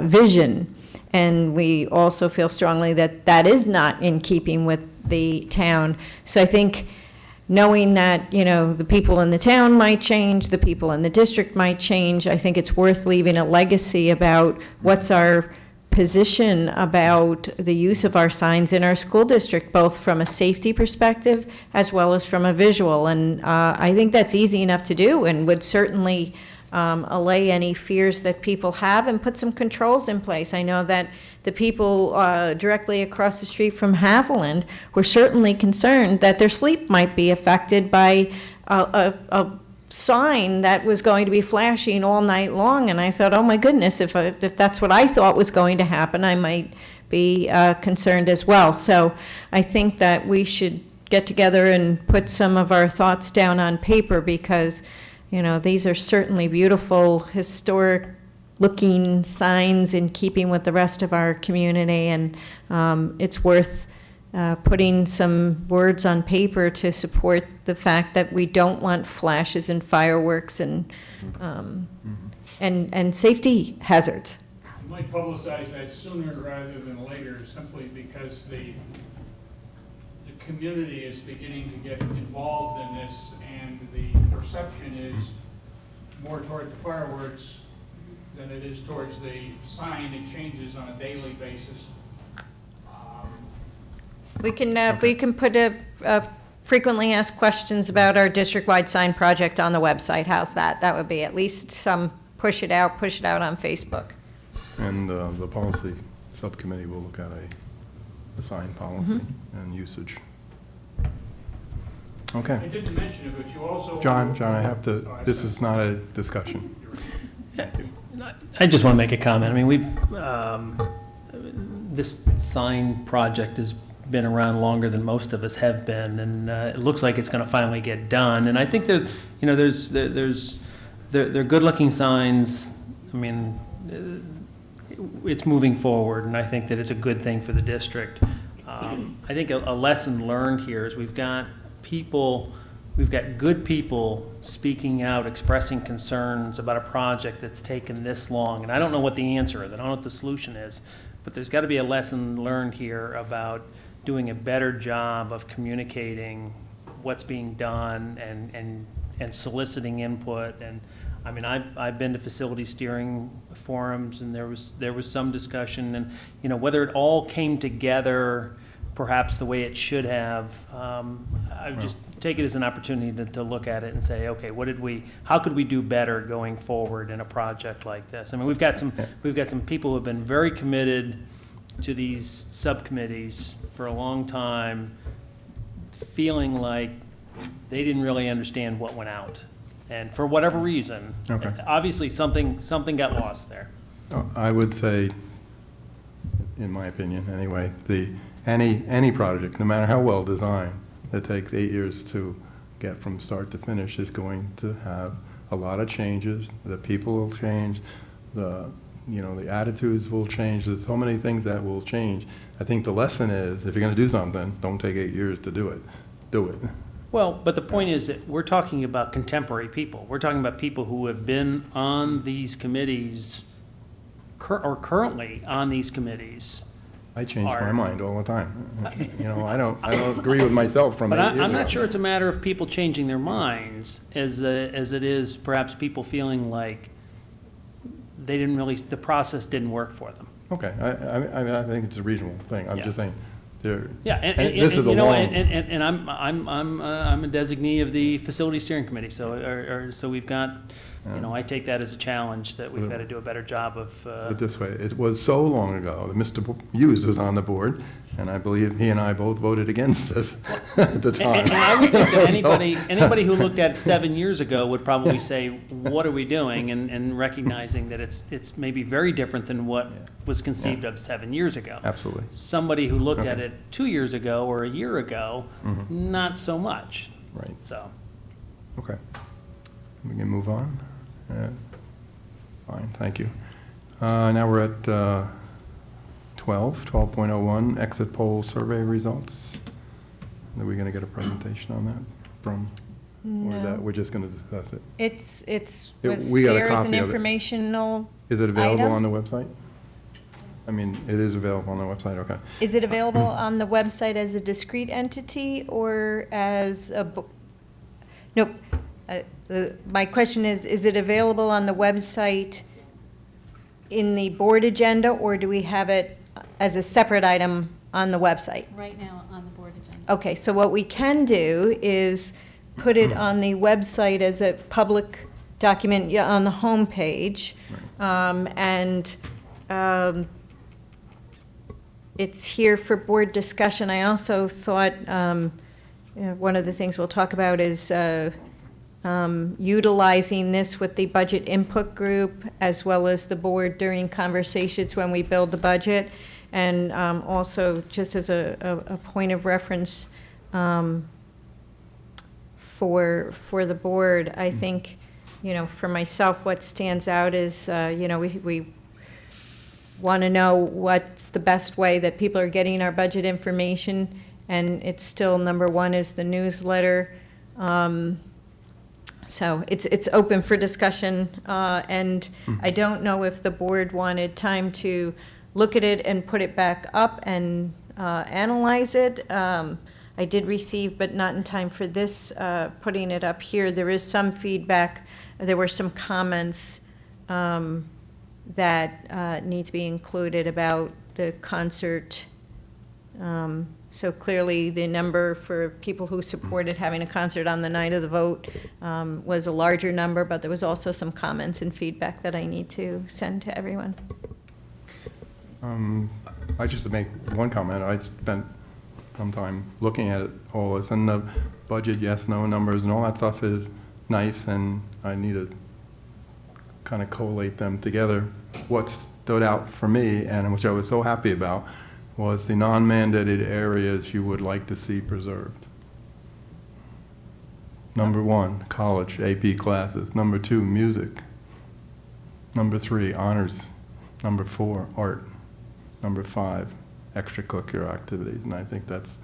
vision. And we also feel strongly that that is not in keeping with the town. So I think knowing that, the people in the town might change, the people in the district might change, I think it's worth leaving a legacy about what's our position about the use of our signs in our school district, both from a safety perspective as well as from a visual. And I think that's easy enough to do, and would certainly allay any fears that people have, and put some controls in place. I know that the people directly across the street from Haviland were certainly concerned that their sleep might be affected by a sign that was going to be flashing all night long. And I thought, oh my goodness, if that's what I thought was going to happen, I might be concerned as well. So I think that we should get together and put some of our thoughts down on paper, because these are certainly beautiful, historic looking signs in keeping with the rest of our community, and it's worth putting some words on paper to support the fact that we don't want flashes and fireworks and safety hazards. You might publicize that sooner rather than later, simply because the community is beginning to get involved in this, and the perception is more toward the fireworks than it is towards the sign. It changes on a daily basis. We can put a frequently asked questions about our district-wide sign project on the website. How's that? That would be at least some push it out on Facebook. And the policy subcommittee will look at a sign policy and usage. Okay. I didn't mention it, but you also. John, I have to, this is not a discussion. Thank you. I just want to make a comment. I mean, this sign project has been around longer than most of us have been, and it looks like it's going to finally get done. And I think that, you know, they're good-looking signs. I mean, it's moving forward, and I think that it's a good thing for the district. I think a lesson learned here is we've got good people speaking out, expressing concerns about a project that's taken this long. And I don't know what the answer is. I don't know what the solution is. But there's got to be a lesson learned here about doing a better job of communicating what's being done and soliciting input. And I mean, I've been to facility steering forums, and there was some discussion, and you know, whether it all came together perhaps the way it should have. I would just take it as an opportunity to look at it and say, okay, how could we do better going forward in a project like this? I mean, we've got some people who have been very committed to these subcommittees for a long time, feeling like they didn't really understand what went out. And for whatever reason, obviously something got lost there. I would say, in my opinion anyway, any project, no matter how well designed, that takes 8 years to get from start to finish is going to have a lot of changes. The people will change, the attitudes will change. There's so many things that will change. I think the lesson is, if you're going to do something, don't take 8 years to do it. Do it. Well, but the point is that we're talking about contemporary people. We're talking about people who have been on these committees or currently on these committees. I change my mind all the time. You know, I don't agree with myself from 8 years ago. I'm not sure it's a matter of people changing their minds as it is perhaps people feeling like the process didn't work for them. Okay, I think it's a reasonable thing. I'm just saying, yeah, and this is you know, long. and I'm a designee of the facility steering committee, so we've got, you know, I take that as a challenge that we've got to do a better job of. But this way, it was so long ago that Mr. Hughes was on the board, and I believe he and I both voted against this at the time. And I would think that anybody who looked at it 7 years ago would probably say, "What are we doing?" and recognizing that it's maybe very different than what was conceived of 7 years ago. Absolutely. Somebody who looked at it 2 years ago or a year ago, not so much. Right. So. Okay. We can move on. Fine, thank you. Now we're at 12.01, exit poll survey results. Are we going to get a presentation on that from? No. Or that we're just going to discuss it? Was we got a there as copy an of it. informational Is it available item? on the website? I mean, it is available on the website, okay. Is it available on the website as a discrete entity or as a book? Nope. My question is it available on the website in the board agenda, or do we have it as a separate item on the website? Right now on the board agenda. Okay, so what we can do is put it on the website as a public document on the homepage. It's here for board discussion. I also thought one of the things we'll talk about is utilizing this with the budget input group as well as the board during conversations when we build the budget. And also, just as a point of reference for the board, I think, you know, for myself, what stands out is, you know, we want to know what's the best way that people are getting our budget information, and it's still number one is the newsletter. So it's open for discussion, and I don't know if the board wanted time to look at it and put it back up and analyze it. I did receive, but not in time for this, putting it up here. There is some feedback. There were some comments that need to be included about the concert So clearly, the number for people who supported having a concert on the night of the vote was a larger number, but there was also some comments and feedback that I need to send to everyone. I just to make one comment. I spent some time looking at all this, and the budget, yes, no numbers, and all that stuff is nice, and I need to kind of collate them together. What stood out for me, and which I was so happy about, was the non-mandated areas you would like to see preserved. Number 1, college, AP classes. Number 2, music. Number 3, honors. Number 4, art. Number 5, extracurricular activities. And I think that's,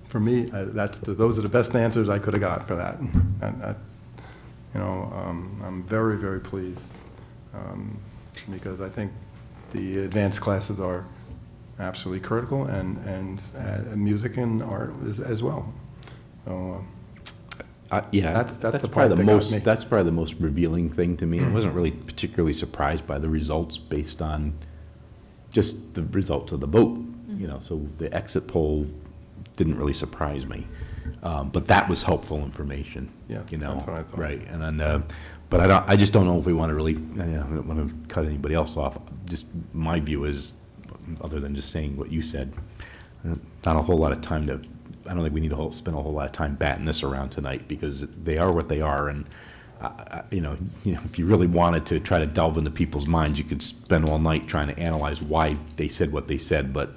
for me, those are the best answers I could have got for that. I'm very, very pleased because I think the advanced classes are absolutely critical, and music and art is as well. So, Yeah, that's the part probably that got me. that's probably the most revealing thing to me. I wasn't really particularly surprised by the results based on just the results of the vote, so the exit poll didn't really surprise me. But that was helpful information. Yeah, that's what I thought. Right, and then, but I just don't know if we want to really, I don't want to cut anybody else off. Just my view is, other than just saying what you said, not a whole lot of time I don't think we need to spend a whole lot of time batting this around tonight, because they are what they are, and if you really wanted to try to delve into people's minds, you could spend all night trying to analyze why they said what they said, but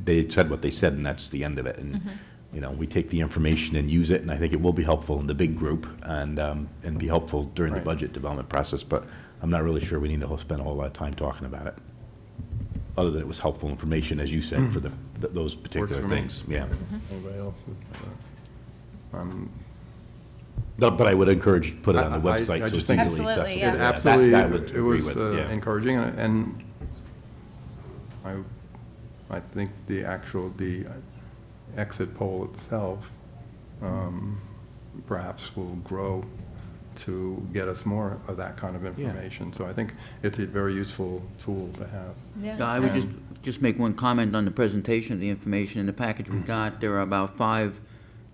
they said what they said, and that's the end of it. And we take the information and use it, and I think it will be helpful in the big group and be helpful during the budget development process. But I'm not really sure we need to spend a whole lot of time talking about it, other than it was helpful information, as you said, for those particular for me. things. Yeah. Anybody else? But I would encourage, put it on the I website so just it's think easily Absolutely, accessible. yeah. It absolutely, That I would it agree was with, yeah. encouraging, and I think the exit poll itself perhaps will grow to get us more of that kind of information. So I think it's a very useful tool to have. Yeah. I would just make one comment on the presentation of the information. In the package we got, there are about 5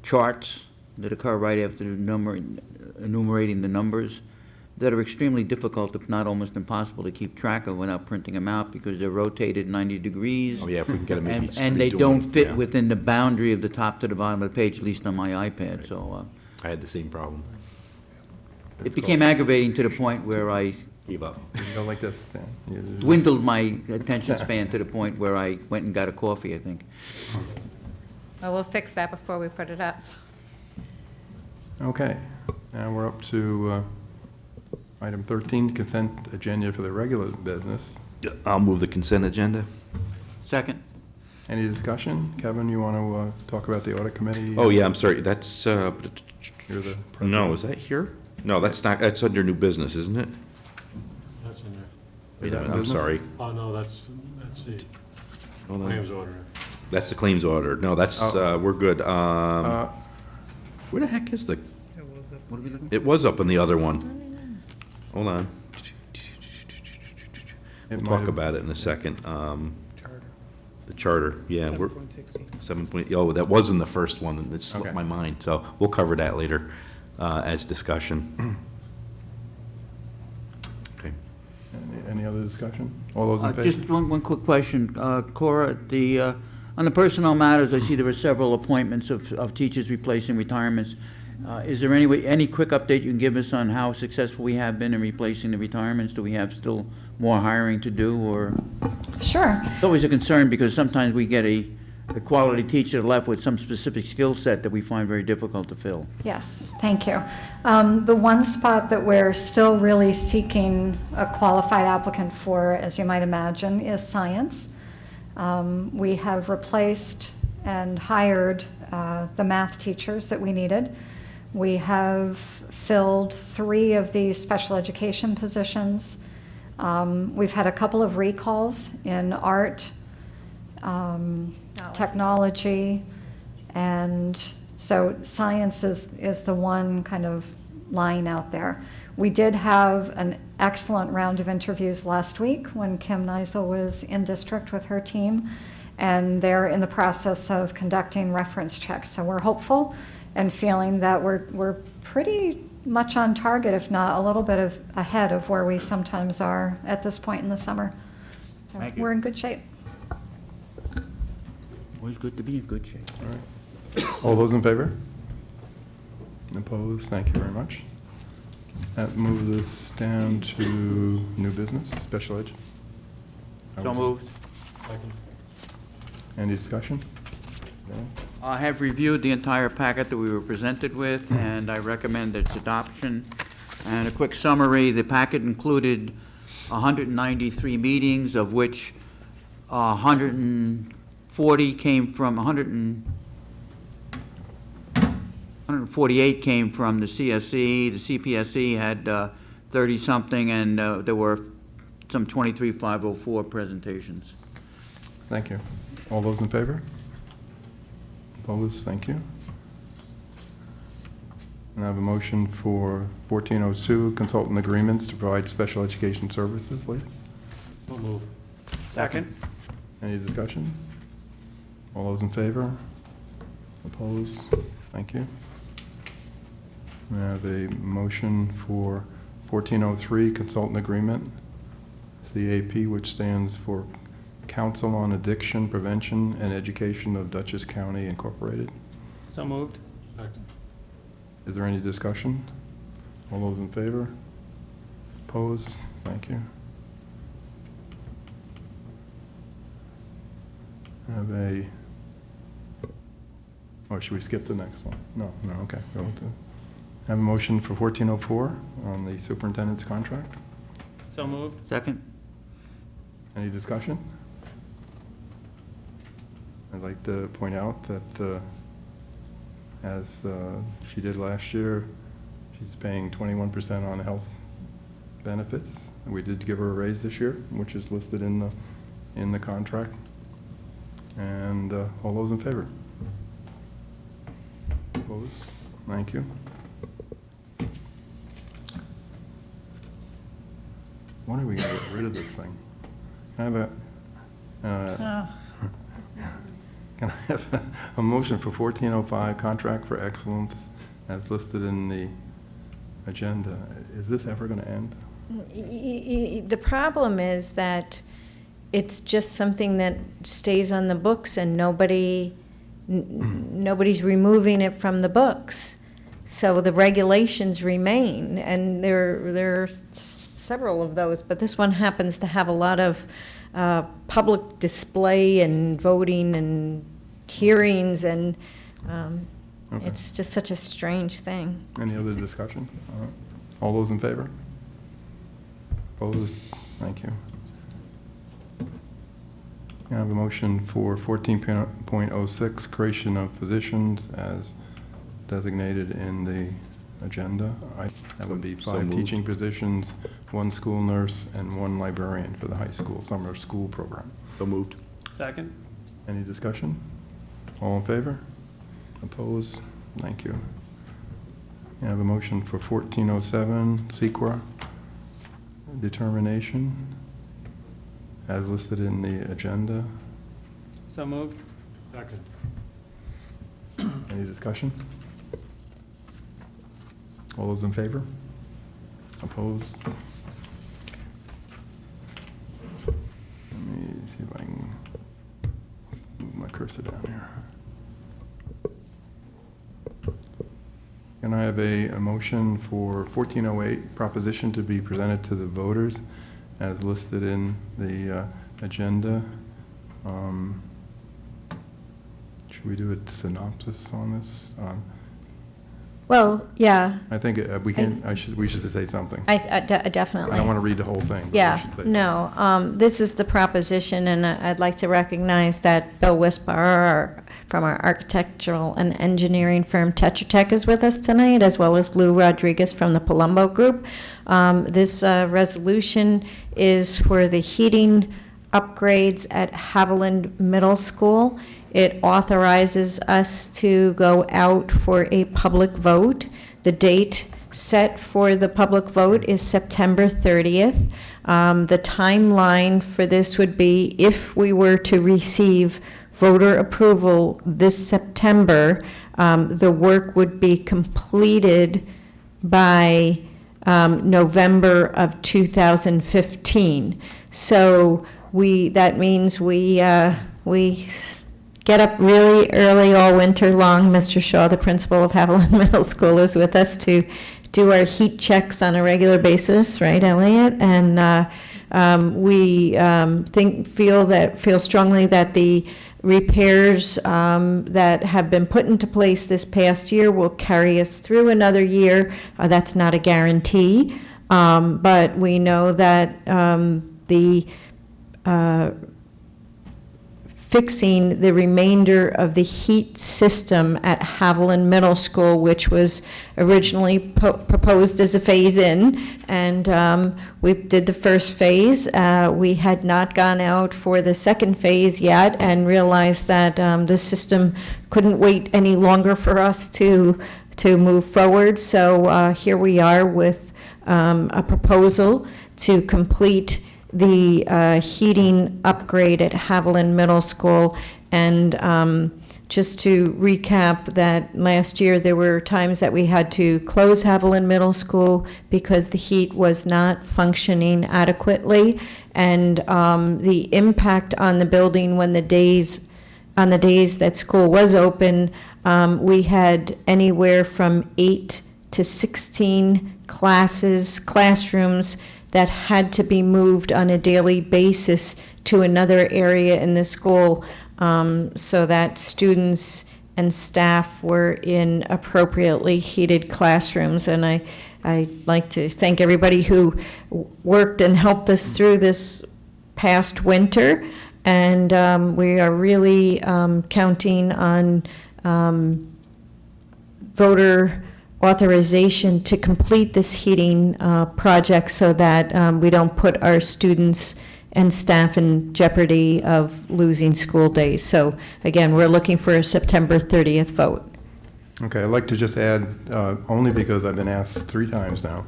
charts that occur right after enumerating the numbers that are extremely difficult, if not almost impossible, to keep track of without printing them out, because they're rotated 90 degrees. Oh, yeah, if we can get them maybe And they don't redoing, fit yeah. within the boundary of the top to the bottom of the page, at least on my iPad, Right. so I had the same problem. it became aggravating to the point where I Gave up. You go like this, Dan. You- dwindled my attention span to the point where I went and got a coffee, I think. Well, we'll fix that before we put it up. Okay, now we're up to item 13, consent agenda for the regular business. I'll move the consent agenda. Second. Any discussion? Kevin, you want to talk about the audit committee? Oh, yeah, I'm sorry, that's, You're the president. no, is that here? No, that's not, that's under new business, isn't it? That's in there. Wait that a minute, I'm business? sorry. Oh, no, that's the Hold on. claims order. That's the claims order. No, that's, Oh. we're good. Uh, Where the heck is the, What are we looking? it was up in the other one. Hold on. We'll might talk have- about it in a second. Charter, The charter, yeah, we're, 7.16. 7 oh, that was in the first one, and it slipped Okay. my mind, so we'll cover that later, as discussion. Okay. Any other discussion? All those in favor? Just one quick question. Cora, on the personnel matters, I see there were several appointments of teachers replacing retirements. Is there any quick update you can give us on how successful we have been in replacing the retirements? Do we have still more hiring to do, or? Sure. It's always a concern, because sometimes we get a quality teacher left with some specific skill set that we find very difficult to fill. Yes, thank you. The one spot that we're still really seeking a qualified applicant for, as you might imagine, is science. We have replaced and hired the math teachers that we needed. We have filled 3 of the special education positions. We've had a couple of recalls in art, technology, and so science is the one kind of line out there. We did have an excellent round of interviews last week when Kim Neisel was in district with her team, and they're in the process of conducting reference checks. So we're hopeful and feeling that we're pretty much on target, if not a little bit ahead of where we sometimes are at this point in the summer. So Thank you. we're in good shape. Always good to be in good shape. All those in favor? Opposed? Thank you very much. That moves us down to new business, special ed. So moved. Any discussion? No? I have reviewed the entire packet that we were presented with, and I recommend its adoption. And a quick summary, the packet included 193 meetings, of which 148 came from the CSE. The CPSE had 30-something, and there were some 23,504 presentations. Thank you. All those in favor? Opposed? Thank you. And I have a motion for 1402, consultant agreements to provide special education services, please. So move. Second. Any discussion? All those in favor? Opposed? Thank you. We have a motion for 1403, consultant agreement, CAP, which stands for Council on Addiction Prevention and Education of Dutchess County Incorporated. So moved. Second. Is there any discussion? All those in favor? Opposed? Thank you. I have a, or should we skip the next one? No, okay. Go to, I have a motion for 1404 on the superintendent's contract. So moved. Second? Any discussion? I'd like to point out that as she did last year, she's paying 21% on health benefits. We did give her a raise this year, which is listed in the contract. And all those in favor? Opposed? Thank you. When are we going to get rid of this thing? Can I have can I have a motion for 1405, contract for excellence, as listed in the agenda? Is this ever going to end? The problem is that it's just something that stays on the books and nobody's removing it from the books. So the regulations remain, and there are several of those, but this one happens to have a lot of public display and voting and hearings, and Okay. it's just such a strange thing. Any other discussion? All right. All those in favor? Opposed? Thank you. I have a motion for 14.06, creation of positions as designated in the agenda. That would be So 5 moved. teaching positions, 1 school nurse, and 1 librarian for the high school summer school program. So moved. Second. Any discussion? All in favor? Opposed? Thank you. I have a motion for 1407, SEQRA, determination, as listed in the agenda. So moved. Second. Any discussion? All those in favor? Opposed? Let me see if I can move my cursor down here. Can I have a motion for 1408, proposition to be presented to the voters as listed in the agenda? Should we do a synopsis on this? Well, yeah, I think we can, we should say something. definitely. I don't want to read the whole thing, but we Yeah, should say no, this is the proposition, and I'd like to recognize that Bill Wisbar from our architectural and engineering firm Tetra Tech is with us tonight, as well as Lou Rodriguez from the Palumbo Group. This resolution is for the heating upgrades at Haviland Middle School. It authorizes us to go out for a public vote. The date set for the public vote is September 30th. The timeline for this would be if we were to receive voter approval this September, the work would be completed by November of 2015. So that means we get up really early all winter long. Mr. Shaw, the principal of Haviland Middle School, is with us to do our heat checks on a regular basis, right, Elliot? And we feel strongly that the repairs that have been put into place this past year will carry us through another year. That's not a guarantee, but we know that the fixing the remainder of the heat system at Haviland Middle School, which was originally proposed as a phase-in, and we did the first phase. We had not gone out for the second phase yet and realized that the system couldn't wait any longer for us to move forward. So here we are with a proposal to complete the heating upgrade at Haviland Middle School. And just to recap, that last year there were times that we had to close Haviland Middle School because the heat was not functioning adequately, and the impact on the building on the days that school was open, we had anywhere from 8 to 16 classrooms that had to be moved on a daily basis to another area in the school, so that students and staff were in appropriately heated classrooms. And I'd like to thank everybody who worked and helped us through this past winter. And we are really counting on voter authorization to complete this heating project so that we don't put our students and staff in jeopardy of losing school days. So again, we're looking for a September 30th vote. Okay, I'd like to just add, only because I've been asked 3 times now,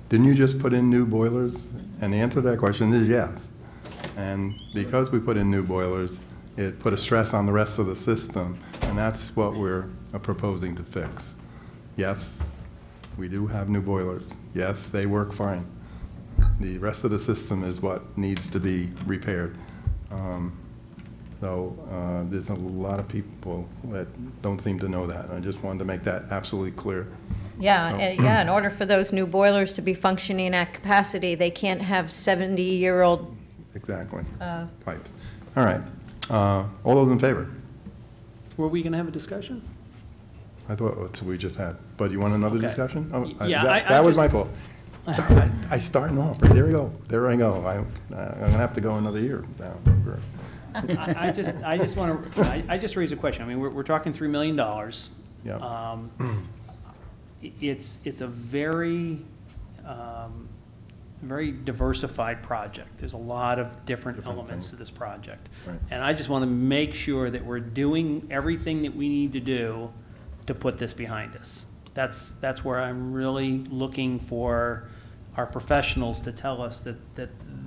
didn't you just put in new boilers? And the answer to that question is yes. And because we put in new boilers, it put a stress on the rest of the system, and that's what we're proposing to fix. Yes, we do have new boilers. Yes, they work fine. The rest of the system is what needs to be repaired. There's a lot of people that don't seem to know that. I just wanted to make that absolutely clear. Yeah, in order for those new boilers to be functioning at capacity, they can't have 70-year-old exactly pipes. All right. All those in favor? Were we going to have a discussion? I thought that's what we just had. But you want another Okay. discussion? Oh, Yeah, that was my fault. I started off. There we go. There I go. I'm going to have to go another year now. I just raised a question. I mean, we're talking $3 million. Yeah. It's a very, very diversified project. There's a lot of different elements to this project. Right. And I just want to make sure that we're doing everything that we need to do to put this behind us. That's where I'm really looking for our professionals to tell us that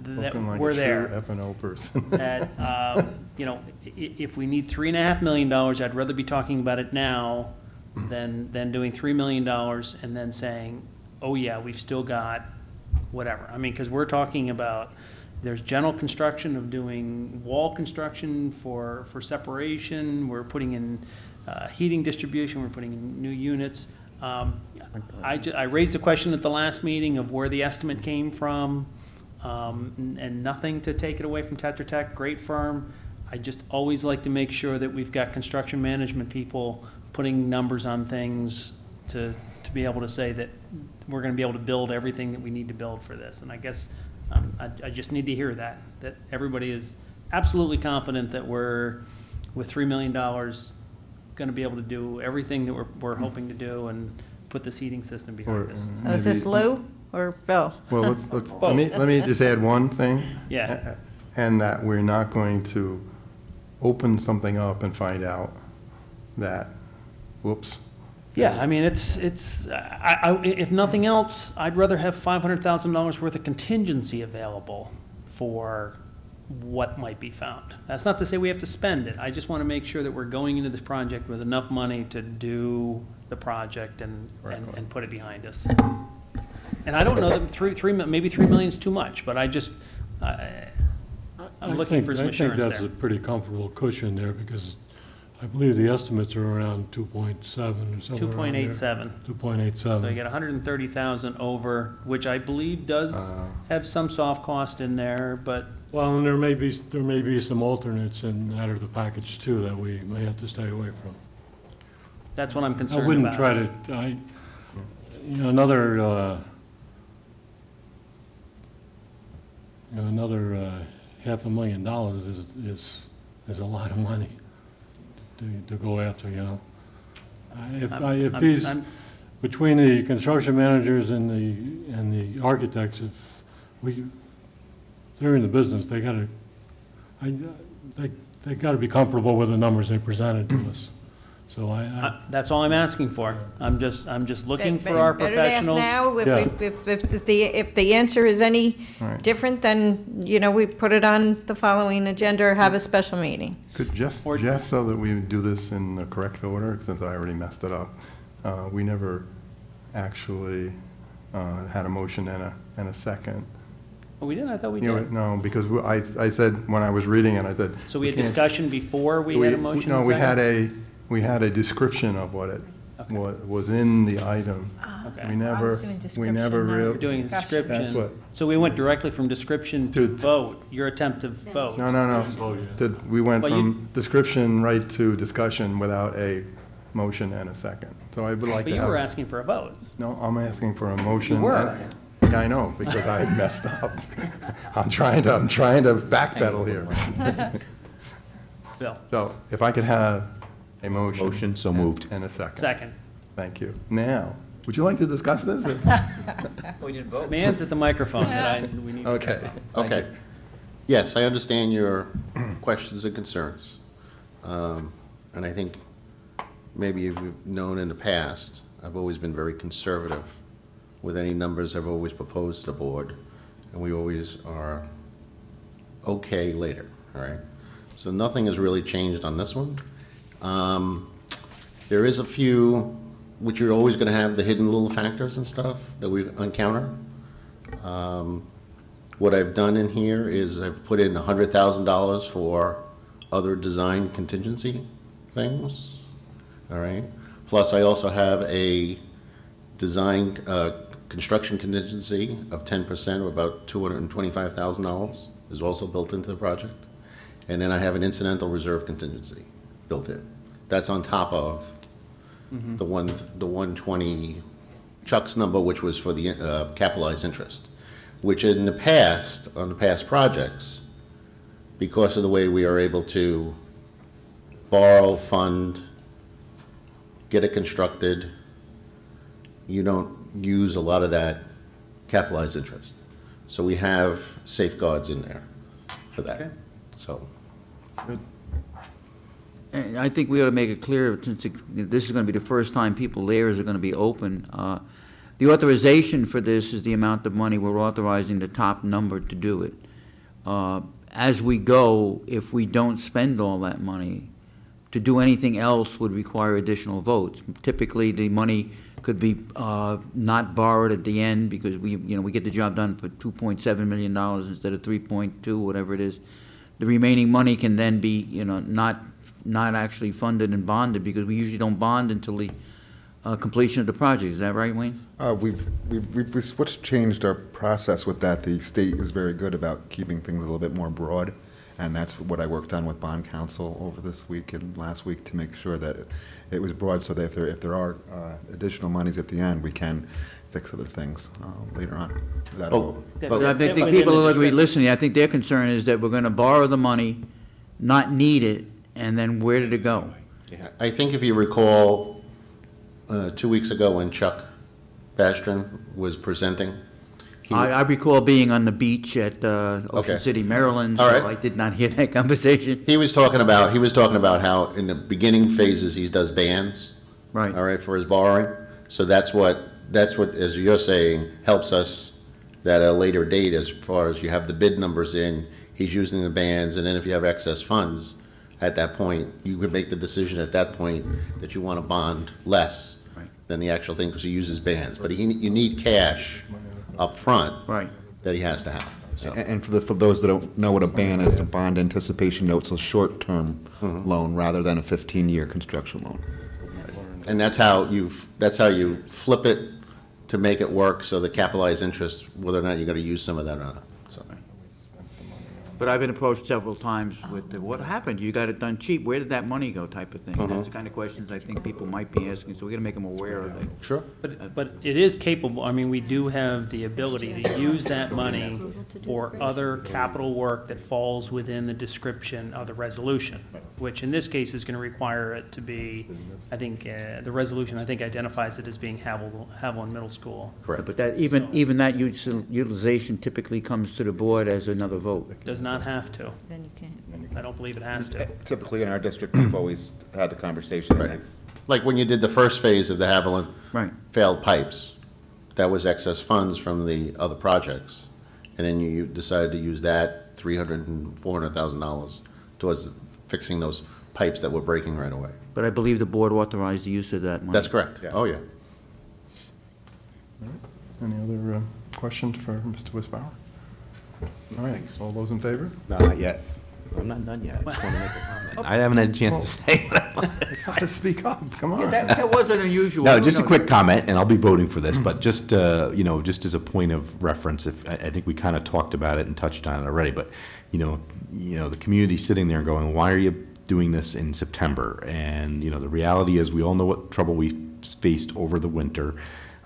Looking like we're a there. true F&O person. That, if we need $3.5 million, I'd rather be talking about it now than doing $3 million and then saying, oh yeah, we've still got whatever. I mean, because we're talking about, there's general construction of doing wall construction for separation, we're putting in heating distribution, we're putting in new units. I raised the question at the last meeting of where the estimate came from, and nothing to take it away from Tetra Tech, great firm. I just always like to make sure that we've got construction management people putting numbers on things to be able to say that we're going to be able to build everything that we need to build for this. And I guess I just need to hear that everybody is absolutely confident that we're, with $3 million, going to be able to do everything that we're hoping to do and put this heating system behind us. So is this Lou or Bill? Well, let me just add one thing. Yeah. And that we're not going to open something up and find out that, whoops, Yeah, I mean, if nothing else, I'd rather have $500,000 worth of contingency available for what might be found. That's not to say we have to spend it. I just want to make sure that we're going into this project with enough money to do the project and put it behind us. And I don't know that maybe $3 million is too much, but I'm looking for some assurance I think that's there. a pretty comfortable cushion there, because I believe the estimates are around 2.7 or somewhere around there. 2.87. 2.87. So you get 130,000 over, which I believe does have some soft cost in there, but Well, and there may be some alternates in that of the package too that we may have to stay away from. that's what I'm I concerned wouldn't about. try to, another $500,000 is a lot of money to go after, Between the construction managers and the architects, if they're in the business, they gotta be comfortable with the numbers they presented to us. So That's all I'm asking for. I'm just looking for our professionals. Better to ask now. If the answer is any Right. different, then, we put it on the following agenda or have a special meeting. Could just so that we do this in the correct order, since I already messed it up, we never actually had a motion and a second. Oh, we didn't? I thought we did. No, because I said, when I was reading it, I said. So we had can't- discussion before we had a motion? No, and second? we had a description of what it Okay. was in the item. Okay. We never We're real. doing That's description. what. So we went directly from description to To- vote, your attempt to vote. No. Oh, yeah. We went Well, from description right to discussion without a motion and a second. So I would like But to you were have, asking for a vote. no, I'm asking for a motion. You were. Yeah, I know, because I messed up. I'm trying to backpedal here. Bill, So if I could have a motion. Motion, so moved. And a second. second. Thank you. Now, would you like to discuss this? We didn't vote. Man's at the microphone that we need. Okay. Thank Okay. you. Yes, I understand your questions and concerns. And I think maybe you've known in the past, I've always been very conservative with any numbers I've always proposed to the board, and we always are okay later, all right? So nothing has really changed on this one. There is a few, which you're always gonna have the hidden little factors and stuff that we encounter. What I've done in here is I've put in $100,000 for other design contingency things, all right? Plus, I also have a design, construction contingency of 10% or about $225,000 is also built into the project. And then I have an incidental reserve contingency built in. That's on top of the 120 Chuck's number, which was for the capitalized interest, which in the past, on the past projects, because of the way we are able to borrow, fund, get it constructed, you don't use a lot of that capitalized interest. So we have safeguards in there for that. Okay. So, And I think we ought to make it clear, since this is going to be the first time layers are going to be open. The authorization for this is the amount of money we're authorizing, the top number to do it. As we go, if we don't spend all that money, to do anything else would require additional votes. Typically, the money could be not borrowed at the end because we get the job done for $2.7 million instead of 3.2, whatever it is. The remaining money can then be, not actually funded and bonded, because we usually don't bond until the completion of the project. Is that right, Wayne? We've changed our process with that. The state is very good about keeping things a little bit more broad, and that's what I worked on with bond counsel over this week and last week to make sure that it was broad, so that if there are additional monies at the end, we can fix other things later on. But I think people are going to be listening. I think their concern is that we're going to borrow the money, not need it, and then where did it go? I think if you recall, 2 weeks ago when Chuck Bastian was presenting, I recall being on the beach at Ocean Okay. City, Maryland, All so right. I did not hear that conversation. he was talking about how in the beginning phases he does bands Right. All right, for his borrowing. So that's what, as you're saying, helps us that at a later date, as far as you have the bid numbers in, he's using the bands, and then if you have excess funds, at that point, you could make the decision at that point that you want to bond less than the actual thing, because he uses bands. But you need cash up front. Right. That he has to have. So. And for those that don't know what a BAN is, a bond anticipation note's a short-term loan rather than a 15-year construction loan. And that's how you flip it to make it work, so the capitalized interest, whether or not you're going to use some of that or not. So. But I've been approached several times with, what happened? You got it done cheap. Where did that money go type of thing? That's the kind of questions I think people might be asking, so we got to make them aware of it. Sure. But it is capable, I mean, we do have the ability to use that money for other capital work that falls within the description of the resolution, which in this case is going to require it to be, I think, the resolution, I think, identifies it as being Haviland Middle School. Correct. But that, even that utilization typically comes to the board as another vote. Does not have to. Then you can't. I don't believe it has to. Typically, in our district, we've always had the conversation. Right. Like when you did the first phase of the Haviland Right. failed pipes, that was excess funds from the other projects. And then you decided to use that $300,000 and $400,000 towards fixing those pipes that were breaking right away. But I believe the board authorized the use of that money. That's correct. Oh, yeah. Any other questions for Mr. Wisbauer? All right, all those in favor? No, not yet. I'm not done yet. I just want to make a comment. I haven't had a chance to say what I want. You have to speak up, come on. That wasn't unusual. No, just a quick comment, and I'll be voting for this, but just, just as a point of reference, I think we kind of talked about it and touched on it already, but, the community's sitting there and going, why are you doing this in September? And, the reality is, we all know what trouble we faced over the winter.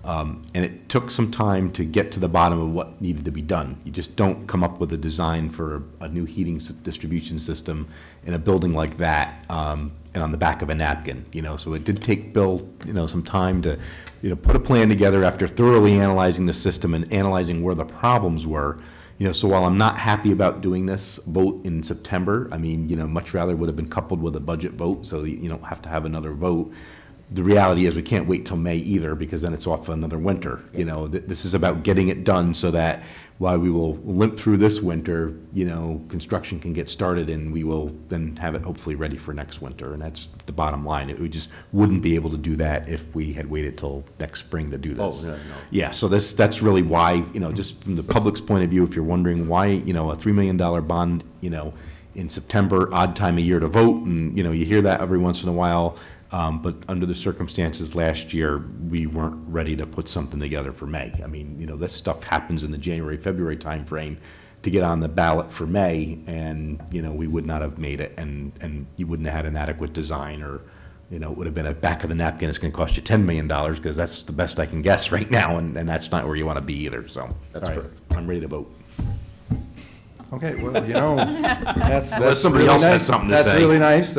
And it took some time to get to the bottom of what needed to be done. You just don't come up with a design for a new heating distribution system in a building like that, and on the back of a napkin, So it did take Bill, some time to, put a plan together after thoroughly analyzing the system and analyzing where the problems were. So while I'm not happy about doing this vote in September, I mean, much rather would have been coupled with a budget vote, so you don't have to have another vote. The reality is we can't wait till May either, because then it's off for another winter. This is about getting it done so that while we will limp through this winter, construction can get started, and we will then have it hopefully ready for next winter. And that's the bottom line. We just wouldn't be able to do that if we had waited till next spring to do this. Oh, no. Yeah, so that's really why, just from the public's point of view, if you're wondering why, a $3 million bond, in September, odd time of year to vote, and, you hear that every once in a while. But under the circumstances last year, we weren't ready to put something together for May. I mean, this stuff happens in the January, February timeframe to get on the ballot for May, and, we would not have made it, and you wouldn't have had an adequate design, or, it would have been a back of the napkin. It's going to cost you $10 million, because that's the best I can guess right now, and that's not where you want to be either, so. That's all right, correct. I'm ready to vote. Okay, well, that's Unless somebody really else has nice. something to That's say. really nice,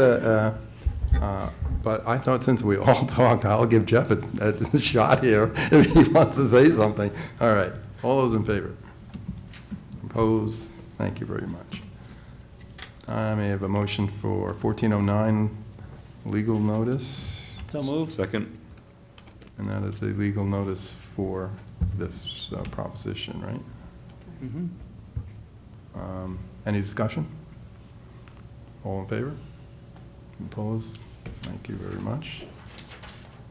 but I thought since we all talked, I'll give Jeff a shot here if he wants to say something. All right, all those in favor? Opposed? Thank you very much. I may have a motion for 1409 legal notice, So moved. Second. and that is a legal notice for this proposition, right? Any discussion? All in favor? Opposed? Thank you very much.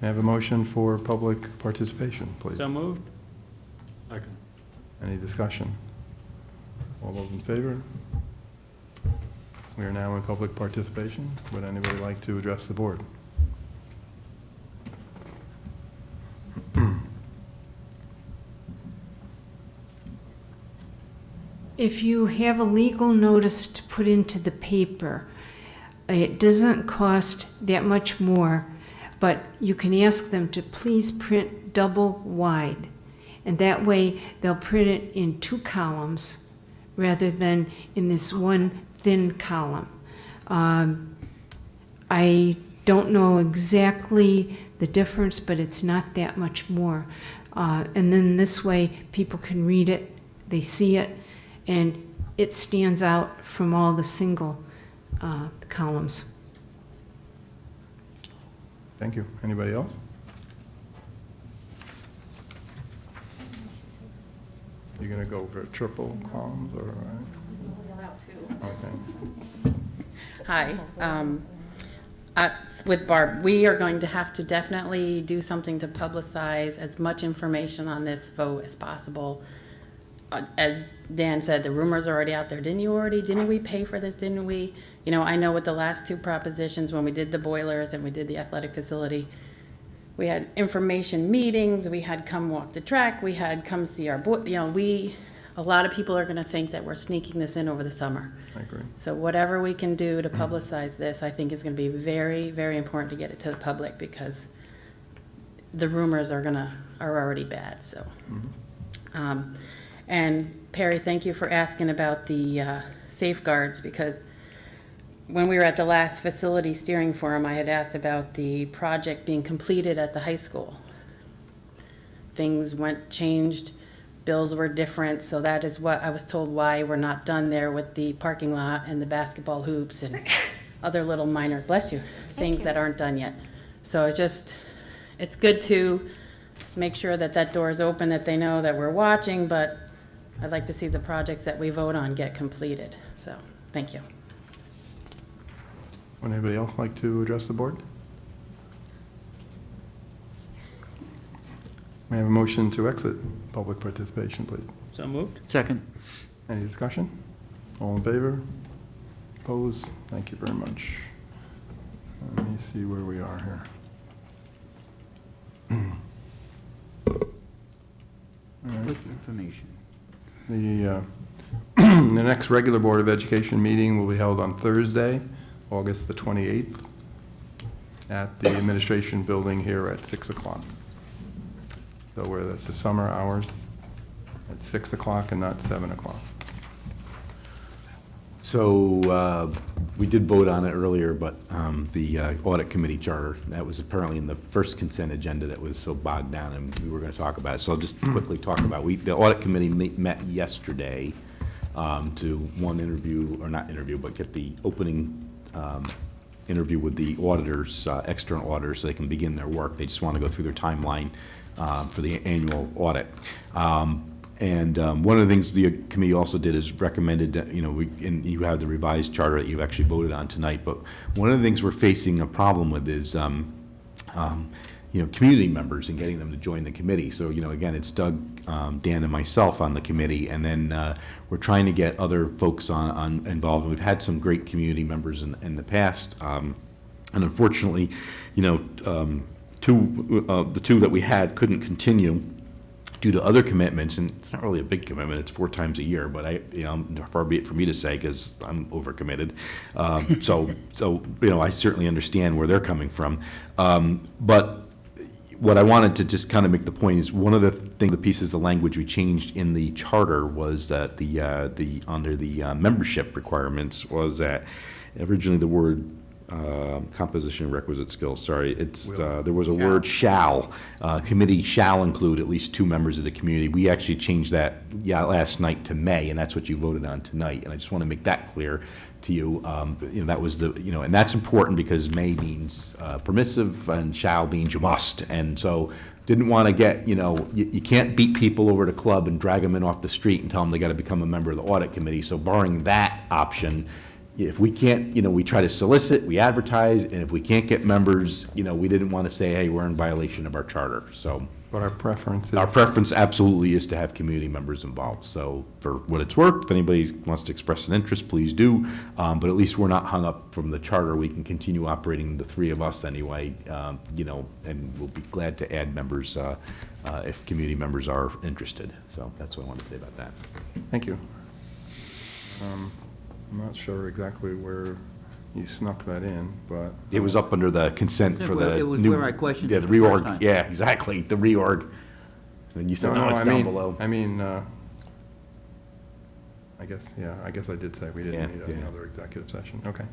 May I have a motion for public participation, please? So moved. Second. Any discussion? All those in favor? We are now in public participation. Would anybody like to address the board? If you have a legal notice to put into the paper, it doesn't cost that much more, but you can ask them to please print double wide. And that way they'll print it in 2 columns rather than in this one thin column. I don't know exactly the difference, but it's not that much more. And then this way people can read it, they see it, and it stands out from all the single columns. Thank you. Anybody else? You gonna go for triple columns or? Okay. Hi. With Barb, we are going to have to definitely do something to publicize as much information on this vote as possible. As Dan said, the rumors are already out there. Didn't we pay for this? Didn't we? You know, I know with the last two propositions, when we did the boilers and we did the athletic facility, we had information meetings, we had come walk the track, we had come see our a lot of people are gonna think that we're sneaking this in over the summer. I agree. So whatever we can do to publicize this, I think is gonna be very, very important to get it to the public, because the rumors are already bad, so. And Perry, thank you for asking about the safeguards, because when we were at the last facility steering forum, I had asked about the project being completed at the high school. Things changed, bills were different, so that is what I was told why we're not done there with the parking lot and the basketball hoops and other little minor, bless you, things that aren't done yet. So it's good to make sure that that door is open, that they know that we're watching, but I'd like to see the projects that we vote on get completed. So, thank you. Would anybody else like to address the board? May I have a motion to exit public participation, please? So moved? Second. Any discussion? All in favor? Opposed? Thank you very much. Let me see where we are here. Quick information. The next regular Board of Education meeting will be held on Thursday, August the 28th, at the Administration Building here at 6 o'clock. So that's the summer hours at 6 o'clock and not 7 o'clock. So we did vote on it earlier, but the audit committee charter, that was apparently in the first consent agenda that was so bogged down, and we were going to talk about it. So I'll just quickly talk about it. The audit committee met yesterday to but get the opening interview with the auditors, external auditors, so they can begin their work. They just want to go through their timeline for the annual audit. And one of the things the committee also did is recommended that, and you have the revised charter that you've actually voted on tonight, but one of the things we're facing a problem with is, community members and getting them to join the committee. So, again, it's Doug, Dan, and myself on the committee, and then we're trying to get other folks involved. We've had some great community members in the past, and unfortunately, the two that we had couldn't continue due to other commitments, and it's not really a big commitment. It's 4 times a year, but far be it for me to say, because I'm overcommitted. I certainly understand where they're coming from. But what I wanted to just kind of make the point is one of the pieces of language we changed in the charter was that under the membership requirements was that originally the word composition requisite skills, there was a word shall. Committee shall include at least 2 members of the community. We actually changed that last night to may, and that's what you voted on tonight. And I just want to make that clear to you. That was and that's important because may means permissive and shall means you must. And so didn't want to get, you can't beat people over to club and drag them in off the street and tell them they got to become a member of the audit committee. So barring that option, if we can't, we try to solicit, we advertise, and if we can't get members, we didn't want to say, hey, we're in violation of our charter, so. But our preference is? Our preference absolutely is to have community members involved. So for what it's worth, if anybody wants to express an interest, please do. But at least we're not hung up from the charter. We can continue operating, the 3 of us anyway, and we'll be glad to add members if community members are interested. So that's what I wanted to say about that. Thank you. I'm not sure exactly where you snuck that in, but. It was up under the consent for the new. It was where I questioned Yeah, it the the first reorg, time. yeah, exactly, the reorg. And you said, no, it's down below. I guess I did say we didn't need another executive session, okay.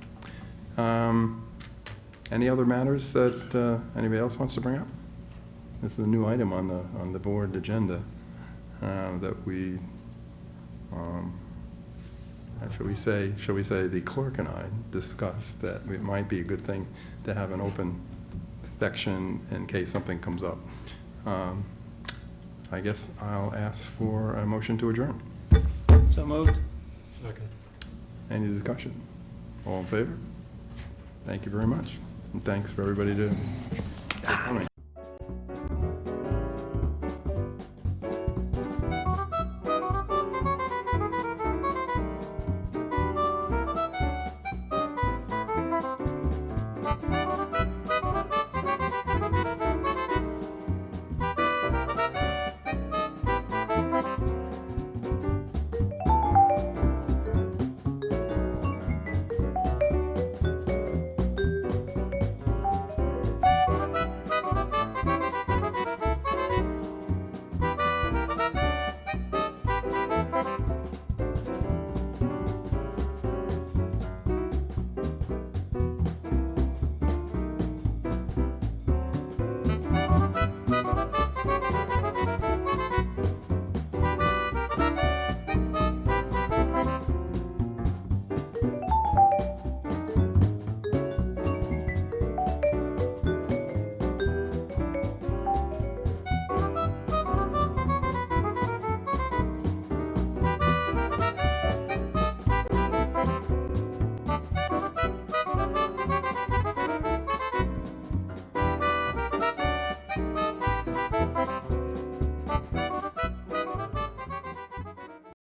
Any other matters that anybody else wants to bring up? This is a new item on the board agenda that we, shall we say the clerk and I discussed that it might be a good thing to have an open section in case something comes up. I guess I'll ask for a motion to adjourn. So moved? Second. Any discussion? All in favor? Thank you very much. And thanks for everybody for coming.